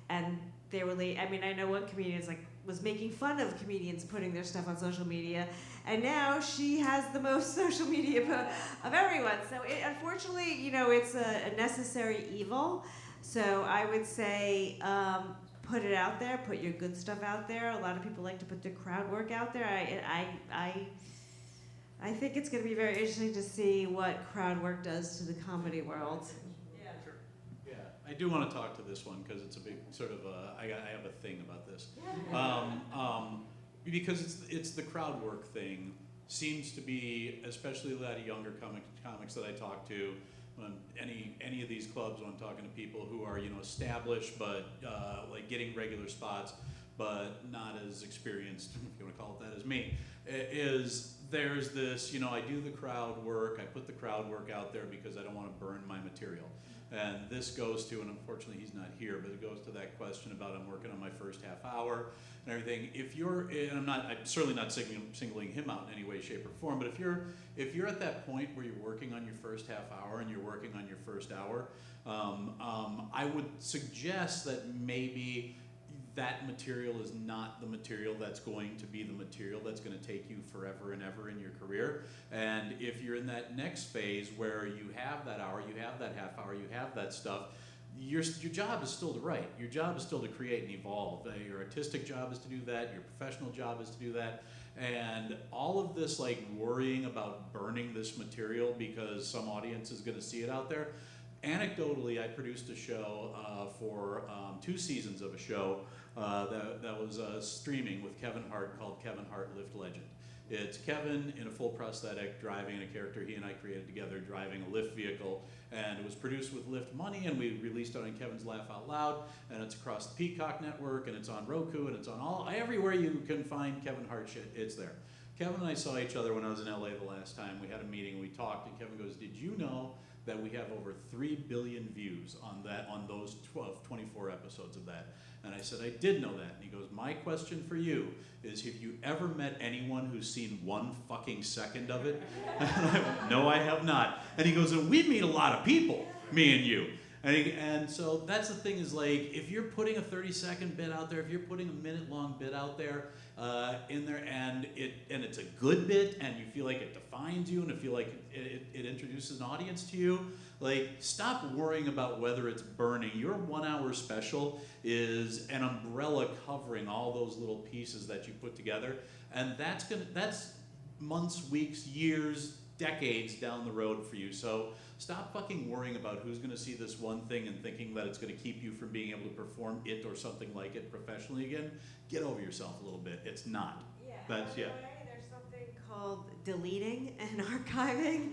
And they were I mean, I know one comedian was making fun of comedians putting their stuff on social media, and now she has the most social media of everyone. So unfortunately, you know, it's a necessary evil. So I would say put it out there, put your good stuff out there. A lot of people like to put their crowd work out there. I think it's going to be very interesting to see what crowd work does to the comedy world. Yeah, sure. Yeah, I do want to talk to this one because it's a big sort of I have a thing about this. Because it's the crowd work thing seems to be, especially a lot of younger comics that I talk to, on any of these clubs when I'm talking to people who are, you know, established but like getting regular spots but not as experienced, if you want to call it that, as me, is there's this, you know, I do the crowd work, I put the crowd work out there because I don't want to burn my material. And this goes to, and unfortunately he's not here, but it goes to that question about I'm working on my first half hour and everything. If you're, and I'm certainly not singling him out in any way, shape, or form, but if you're at that point where you're working on your first half hour and you're working on your first hour, I would suggest that maybe that material is not the material that's going to be the material that's going to take you forever and ever in your career. And if you're in that next phase where you have that hour, you have that half hour, you have that stuff, your job is still to write. Your job is still to create and evolve. Your artistic job is to do that. Your professional job is to do that. And all of this like worrying about burning this material because some audience is going to see it out there. Anecdotally, I produced a show for 2 seasons of a show that was streaming with Kevin Hart called Kevin Hart Lift Legend. It's Kevin in a full prosthetic driving a character he and I created together driving a Lyft vehicle, and it was produced with Lyft money, and we released it on Kevin's Laugh Out Loud, and it's across the Peacock network, and it's on Roku, and it's on everywhere you can find Kevin Hart shit, it's there. Kevin and I saw each other when I was in LA the last time. We had a meeting, we talked, and Kevin goes, did you know that we have over 3 billion views on those 24 episodes of that. And I said, I did know that. And he goes, my question for you is, have you ever met anyone who's seen 1 fucking second of it? And I went, no, I have not. And he goes, and we meet a lot of people, me and you. And so that's the thing, is like, if you're putting a 30-second bit out there, if you're putting a minute-long bit out there, in there, and it's a good bit, and you feel like it defines you, and you feel like it introduces an audience to you, like, stop worrying about whether it's burning. Your 1 hour special is an umbrella covering all those little pieces that you put together, and that's months, weeks, years, decades down the road for you. So stop fucking worrying about who's going to see this one thing and thinking that it's going to keep you from being able to perform it or something like it professionally again. Get over yourself a little bit. It's not. Yeah. That's, yeah. By the way, there's something called deleting and archiving.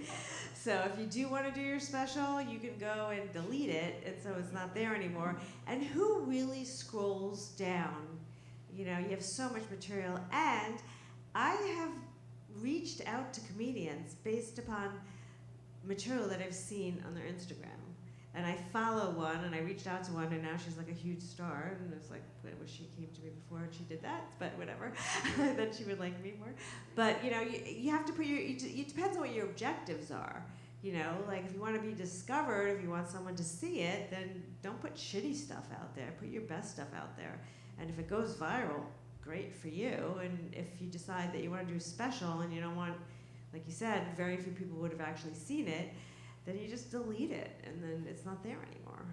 So if you do want to do your special, you can go and delete it, and so it's not there anymore. And who really scrolls down? You know, you have so much material. And I have reached out to comedians based upon material that I've seen on their Instagram. And I follow one, and I reached out to one, and now she's like a huge star. And it's like, I wish she came to me before and she did that, but whatever. Then she would like me more. But you know, you have to put it depends on what your objectives are. You know, like if you want to be discovered, if you want someone to see it, then don't put shitty stuff out there. Put your best stuff out there. And if it goes viral, great for you. And if you decide that you want to do a special and you don't want, like you said, very few people would have actually seen it, then you just delete it, and then it's not there anymore.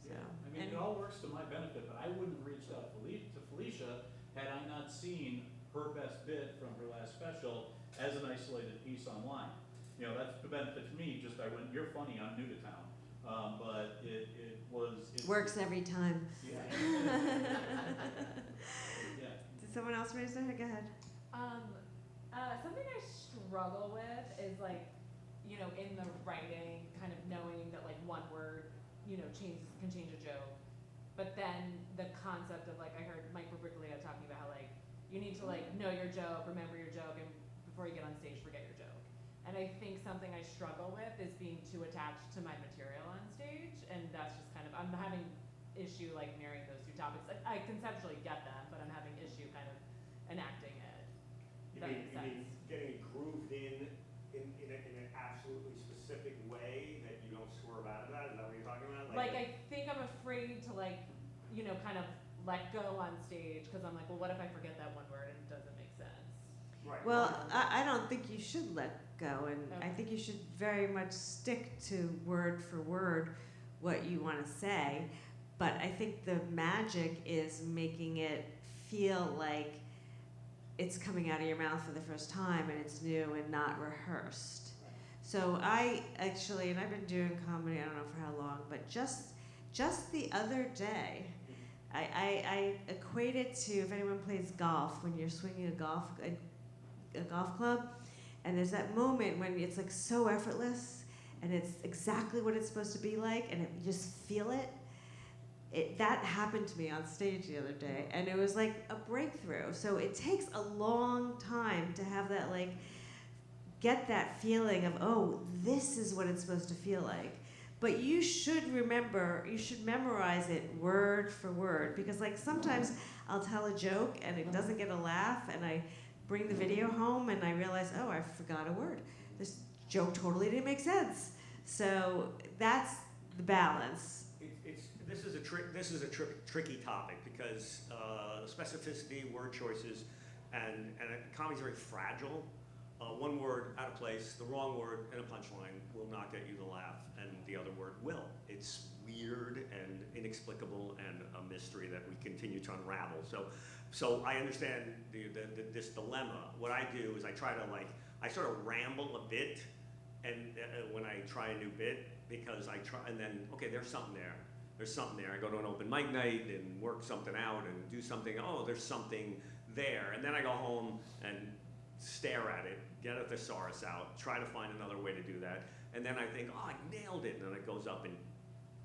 So, Yeah. I mean, it all works to my benefit, but I wouldn't have reached out to Felicia had I not seen her best bit from her last special as an isolated piece online. You know, that's the benefit to me. Just I went, you're funny, I'm new to town. But it works every time. Yeah. Yeah. Did someone else raise their hand? Go ahead. Something I struggle with is like, you know, in the writing, kind of knowing that like one word, you know, can change a joke. But then the concept of like, I heard Mike Birbiglia talking about how like, you need to like know your joke, remember your joke, and before you get on stage, forget your joke. And I think something I struggle with is being too attached to my material on stage, and that's just kind of, I'm having issue like marrying those two topics. I conceptually get them, but I'm having issue kind of enacting it. You mean getting grooved in an absolutely specific way that you don't swerve out of that? Is that what you're talking about? Like I think I'm afraid to like, you know, kind of let go on stage because I'm like, well, what if I forget that one word and it doesn't make sense? Right. Well, I don't think you should let go, and I Okay. think you should very much stick to word for word what you want to say. But I think the magic is making it feel like it's coming out of your mouth for the first time and it's new and not rehearsed. So I actually, and I've been doing comedy, I don't know for how long, but just the other day, I equate it to if anyone plays golf, when you're swinging a golf club, and there's that moment when it's like so effortless and it's exactly what it's supposed to be like, and you just feel it. That happened to me on stage the other day, and it was like a breakthrough. So it takes a long time to have that, like, get that feeling of, oh, this is what it's supposed to feel like. But you should memorize it word for word, because like sometimes I'll tell a joke and it doesn't get a laugh, and I bring the video home and I realize, oh, I forgot a word. This joke totally didn't make sense. So that's the balance. This is a tricky topic because specificity, word choices, and comedy's very fragile. One word out of place, the wrong word in a punchline will not get you to laugh, and the other word will. It's weird and inexplicable and a mystery that we continue to unravel. So I understand this dilemma. What I do is I sort of ramble a bit, and when I try a new bit, because I try, and then okay, there's something there. There's something there. I go to an open mic night and work something out and do something. Oh, there's something there, and then I go home and stare at it, get a thesaurus out, try to find another way to do that, and then I think, oh, I nailed it, and then it goes up and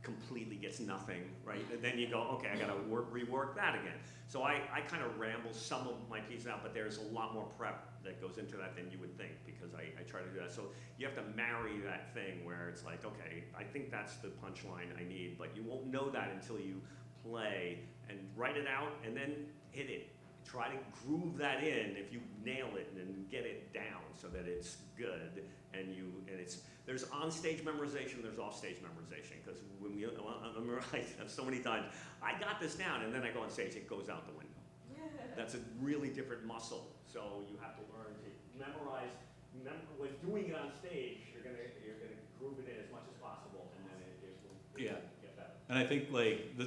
completely gets nothing, right? And then you go, okay, I gotta rework that again. So I kind of ramble some of my pieces out, but there's a lot more prep that goes into that than you would think, because I try to do that. So you have to marry that thing where it's like, okay, I think that's the punchline I need, but you won't know that until you play and write it out and then hit it. Try to groove that in if you nail it and get it down so that it's good, and there's on-stage memorization, there's off-stage memorization, because when we memorize so many times, I got this down, and then I go on stage, it goes out the window. That's a really different muscle, so you have to learn to memorize. With doing it on stage, you're gonna groove it in as much as possible, and then it will get better. And I think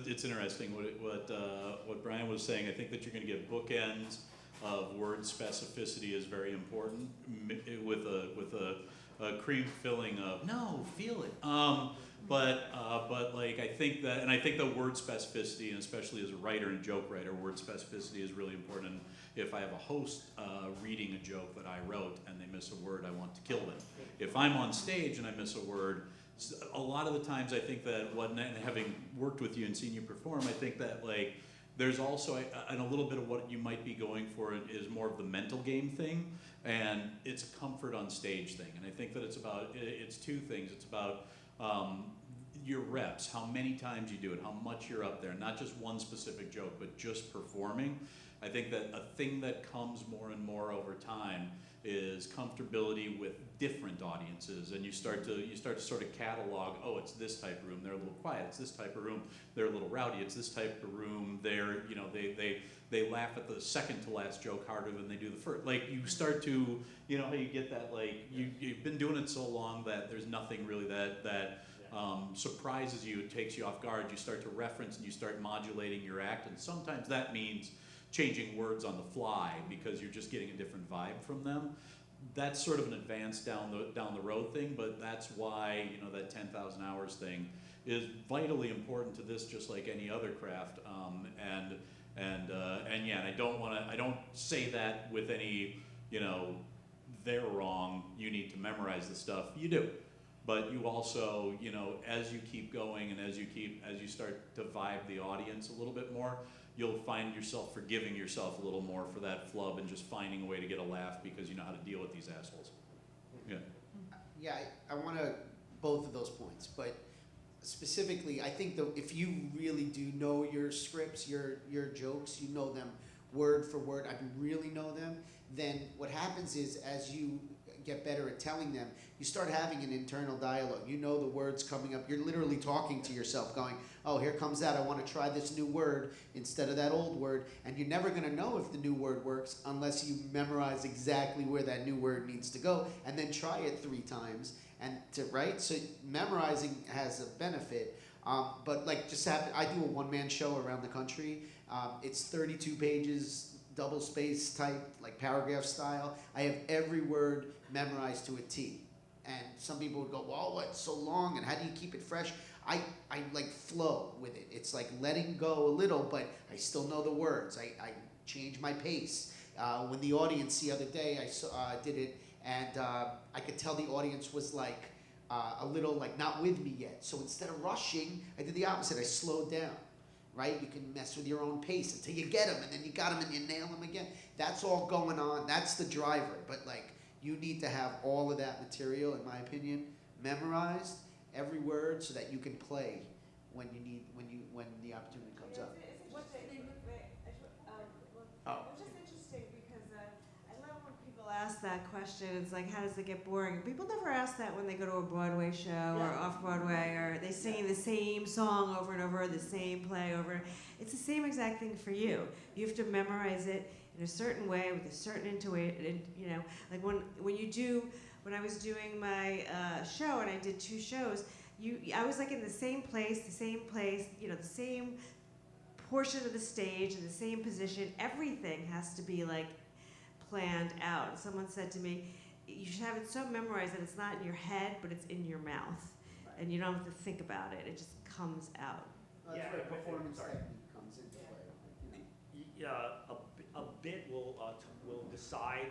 it's interesting what Brian was saying. I think that you're going to get bookends of word specificity is very important with a cream filling of no, feel it. But I think that, and I think the word specificity, and especially as a writer and joke writer, word specificity is really important. If I have a host reading a joke that I wrote and they miss a word, I want to kill them. If I'm on stage and I miss a word, a lot of the times I think that and having worked with you and seen you perform, I think that there's also and a little bit of what you might be going for is more of the mental game thing, and it's a comfort on stage thing. And I think that it's two things. It's about your reps, how many times you do it, how much you're up there, not just one specific joke, but just performing. I think that a thing that comes more and more over time is comfortability with different audiences, and you start to sort of catalog, oh, it's this type of room, they're a little quiet, it's this type of room, they're a little rowdy, it's this type of room, they laugh at the second to last joke harder than they do the first. You start to, how you get that, you've been doing it so long that there's nothing really that surprises you, it takes you off guard. You start to reference and you start modulating your act, and sometimes that means changing words on the fly because you're just getting a different vibe from them. That's sort of an advanced down the road thing, but that's why that 10,000 hours thing is vitally important to this, just like any other craft. And I don't say that with any they're wrong. You need to memorize the stuff. You do. But you also, as you keep going and as you start to vibe the audience a little bit more, you'll find yourself forgiving yourself a little more for that flub and just finding a way to get a laugh because you know how to deal with these assholes. Yeah. Yeah, I want to both of those points, but specifically, I think if you really do know your scripts, your jokes, you know them word for word, I really know them, then what happens is as you get better at telling them, you start having an internal dialogue. You know the words coming up. You're literally talking to yourself going, oh, here comes that. I want to try this new word instead of that old word. And you're never going to know if the new word works unless you memorize exactly where that new word needs to go and then try it 3 times. Right? So memorizing has a benefit. But I do a one-man show around the country. It's 32 pages, double space type, like paragraph style. I have every word memorized to a T. And some people would go, well, what's so long and how do you keep it fresh? I flow with it. It's like letting go a little, but I still know the words. I change my pace. When the audience the other day, I did it, and I could tell the audience was a little not with me yet. So instead of rushing, I did the opposite. I slowed down. Right? You can mess with your own pace until you get them, and then you got them and you nail them again. That's all going on. That's the driver. But you need to have all of that material, in my opinion, memorized, every word, so that you can play when the opportunity comes up. It's just interesting because I love when people ask that question. It's like, how does it get boring? People never ask that when they go to a Broadway show or off Broadway, or they sing the same song over and over, the same play over. It's the same exact thing for you. You have to memorize it in a certain way with a certain intuition. When I was doing my show and I did 2 shows, I was in the same place, the same portion of the stage in the same position. Everything has to be planned out. And someone said to me, you should have it so memorized that it's not in your head, but it's in your mouth. Right. And you don't have to think about it. It just comes out. That's where performance technique comes into play. Yeah, a bit will decide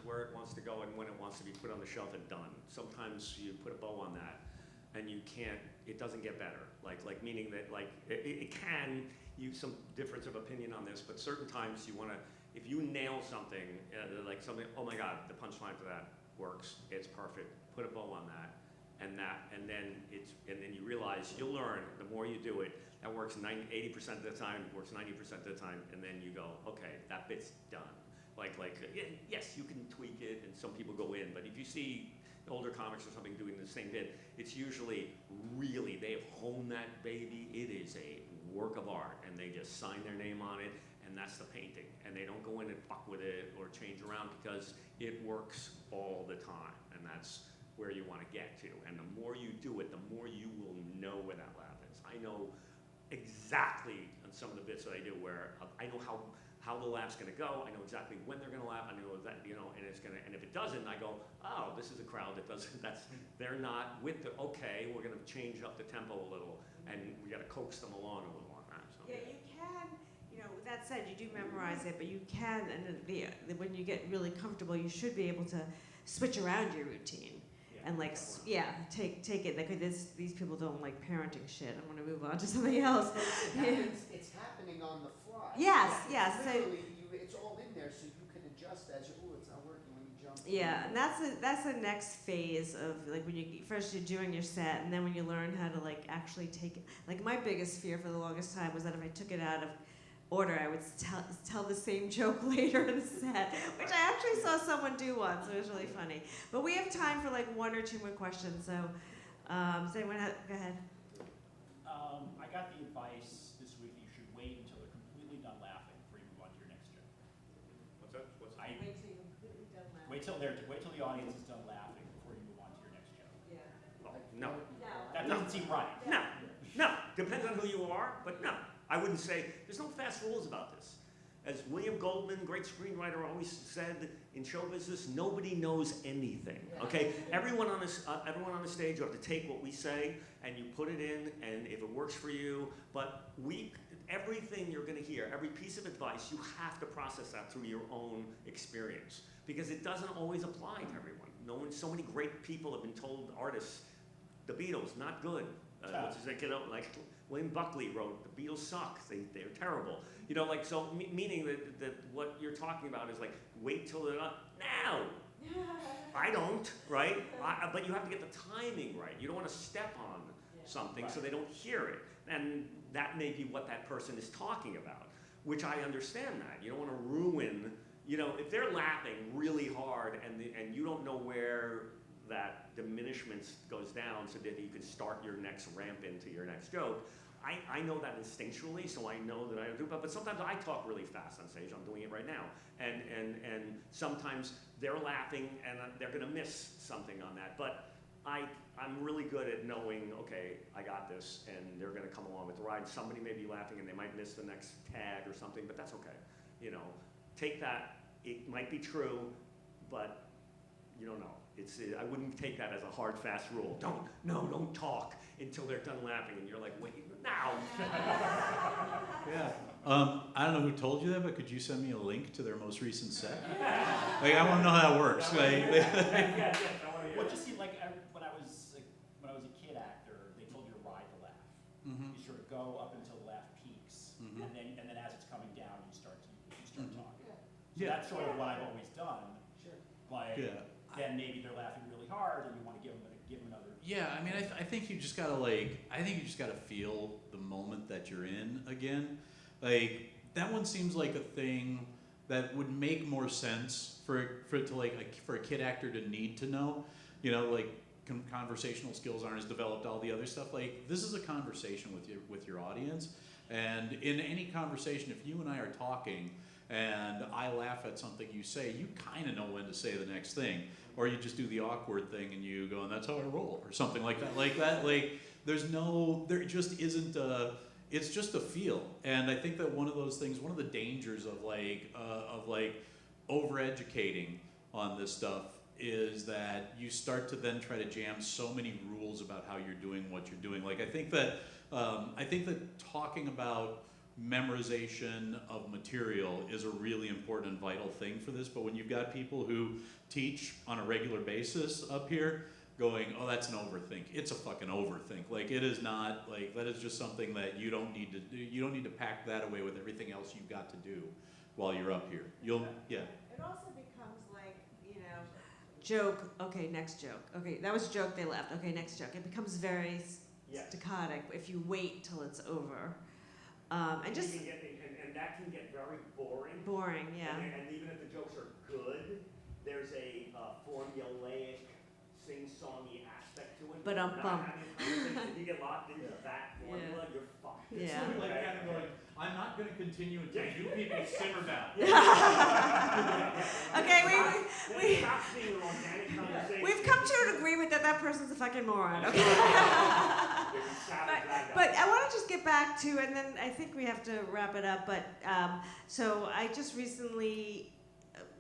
where it wants to go and when it wants to be put on the shelf and done. Sometimes you put a bow on that. and you can't, it doesn't get better. Like meaning that like it can use some difference of opinion on this, but certain times you want to, if you nail something, like something, oh my God, the punchline for that works, it's perfect, put a bow on that, and then you realize you'll learn the more you do it. That works 80% of the time, works 90% of the time, and then you go, okay, that bit's done. Yes, you can tweak it, and some people go in, but if you see older comics or something doing the same bit, it's usually really, they have honed that baby. It is a work of art, and they just sign their name on it, and that's the painting. And they don't go in and fuck with it or change around because it works all the time, and that's where you want to get to. And the more you do it, the more you will know where that laugh is. I know exactly on some of the bits that I do where I know how the laugh's gonna go. I know exactly when they're gonna laugh. I know that, and it's gonna, and if it doesn't, I go, oh, this is a crowd that doesn't, they're not with the, okay, we're gonna change up the tempo a little, and we gotta coax them along a little on that, so. Yeah, you can, with that said, you do memorize it, but you can, and when you get really comfortable, you should be able to switch around your routine. And take it. Like these people don't like parenting shit. I'm gonna move on to something else. It's happening on the fly. Yes. Literally, it's all in there, so you can adjust as it's not working when you jump. Yeah, and that's the next phase of like when you're doing your set, and then when you learn how to like actually take it. Like my biggest fear for the longest time was that if I took it out of order, I would tell the same joke later in the set, which I actually saw someone do once. It was really funny. But we have time for like one or two more questions. So, does anyone go ahead? I got the advice this week that you should wait until they're completely done laughing before you move on to your next joke. What's that? Wait till you're completely done laughing. Wait till the audience is done laughing before you move on to your next joke. Yeah. Oh, no. That doesn't seem right. No. Depends on who you are, but no. I wouldn't say, there's no fast rules about this. As William Goldman, great screenwriter, always said in show business, nobody knows anything, okay? Everyone on the stage, you have to take what we say and you put it in, and if it works for you, but everything you're gonna hear, every piece of advice, you have to process that through your own experience, because it doesn't always apply to everyone. So many great people have been told, artists, the Beatles, not good. Like William Buckley wrote, the Beatles suck, they're terrible. So meaning that what you're talking about is like, wait till they're not, now! I don't, right? But you have to get the timing right. You don't want to step on something so they don't hear it. And that may be what that person is talking about, which I understand that. You don't want to ruin, if they're laughing really hard and you don't know where that diminishment goes down so that you can start your next ramp into your next joke. I know that instinctually, so I know that I do, but sometimes I talk really fast on stage. I'm doing it right now. And sometimes they're laughing and they're gonna miss something on that. But I'm really good at knowing, okay, I got this, and they're gonna come along with the ride. Somebody may be laughing and they might miss the next tag or something, but that's okay. Take that, it might be true, but you don't know. I wouldn't take that as a hard, fast rule. Don't talk until they're done laughing, and you're like, wait, now. Yeah. I don't know who told you that, but could you send me a link to their most recent set? I want to know how that works. Well, just seemed like when I was a kid actor, they told you to ride the laugh. Mm-hmm. You sort of go up until the laugh peaks, Mm-hmm. and then as it's coming down, you start Mm-hmm. talking. So Yeah. that's sort of what I've always done. Sure. Then maybe they're laughing really hard, and you want to give them another. Yeah, I mean, I think you just gotta feel the moment that you're in again. Like, that one seems like a thing that would make more sense for it to for a kid actor to need to know. Conversational skills aren't as developed, all the other stuff. Like, this is a conversation with your audience, and in any conversation, if you and I are talking and I laugh at something you say, you kind of know when to say the next thing. Or you just do the awkward thing and you go, and that's how I roll, or something like that. There just isn't it's just a feel. And I think that one of those things, one of the dangers of over-educating on this stuff is that you start to then try to jam so many rules about how you're doing what you're doing. Like, I think that talking about memorization of material is a really important and vital thing for this, but when you've got people who teach on a regular basis up here going, oh, that's an overthink. It's a fucking overthink. Like, it is not, like, that is just something that you don't need to do. You don't need to pack that away with everything else you've got to do while you're up here. Yeah. It also becomes like, joke, okay, next joke. Okay, that was a joke, they left. Okay, next joke. It becomes very Yes. staccato if you wait till it's over. And just And that can get very boring. boring, yeah. And even if the jokes are good, there's a formulaic, sing-songy aspect to it. But Not having a conversation, if you get locked into that formula, you're fucked. Yeah. It's sort of like kind of going, I'm not going to continue until you people simmer down. Okay, we Stop being an organic conversation. we've come to an agreement that that person's a fucking moron. Okay. There's a savage bad guy. But I want to just get back to, and then I think we have to wrap it up. But so I just recently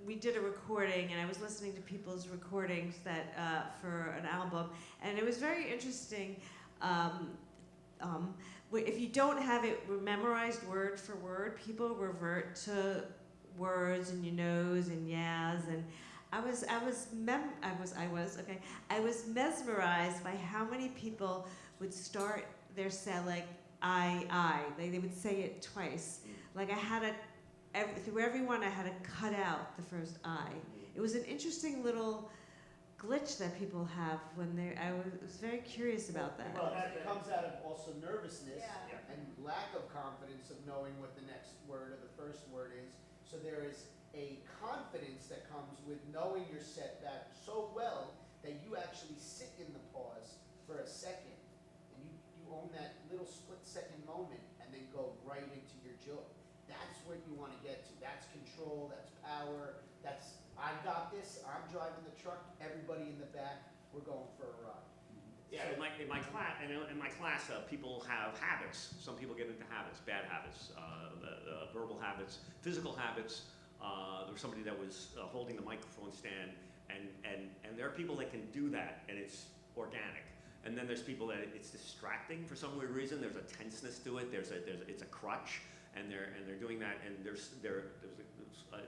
we did a recording, and I was listening to people's recordings that for an album, and it was very interesting. If you don't have it memorized word for word, people revert to words and you knows and yas, and I was mesmerized by how many people would start their set like I. They would say it twice. Like I had through everyone I had to cut out the first I. It was an interesting little glitch that people have when I was very curious about that. Well, that comes out of also nervousness Yeah. and lack of confidence of knowing what the next word or the first word is. So there is a confidence that comes with knowing your set back so well that you actually sit in the pause for a second and you own that little split second moment and then go right into your joke. That's what you want to get to. That's control, that's power, that's I got this, I'm driving the truck, everybody in the back, we're going for a ride. Yeah, in my class, people have habits. Some people get into habits, bad habits, verbal habits, physical habits. There was somebody that was holding the microphone stand, and there are people that can do that, and it's organic. And then there's people that it's distracting for some weird reason. There's a tenseness to it. It's a crutch, and they're doing that. And I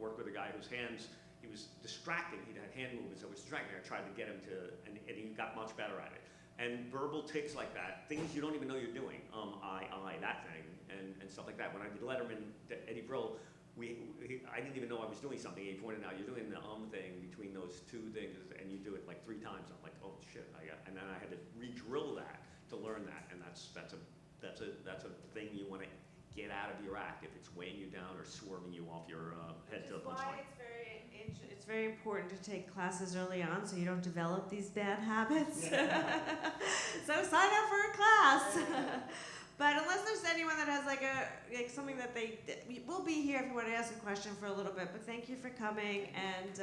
worked with a guy whose hands. He was distracting. He had hand movements that was distracting. I tried to get him to, and he got much better at it. And verbal tics like that, things you don't even know you're doing, that thing, and stuff like that. When I did Letterman, Eddie Brill, I didn't even know I was doing something. He pointed out, you're doing the thing between those two things, and you do it like 3 times. I'm like, oh shit! And then I had to re-drill that to learn that, and that's a thing you want to get out of your act if it's weighing you down or swerving you off your head to the punchline. It's very important to take classes early on so you don't develop these bad habits. So sign up for a class. But unless there's anyone that has like something that we'll be here if you want to ask a question for a little bit. But thank you for coming and.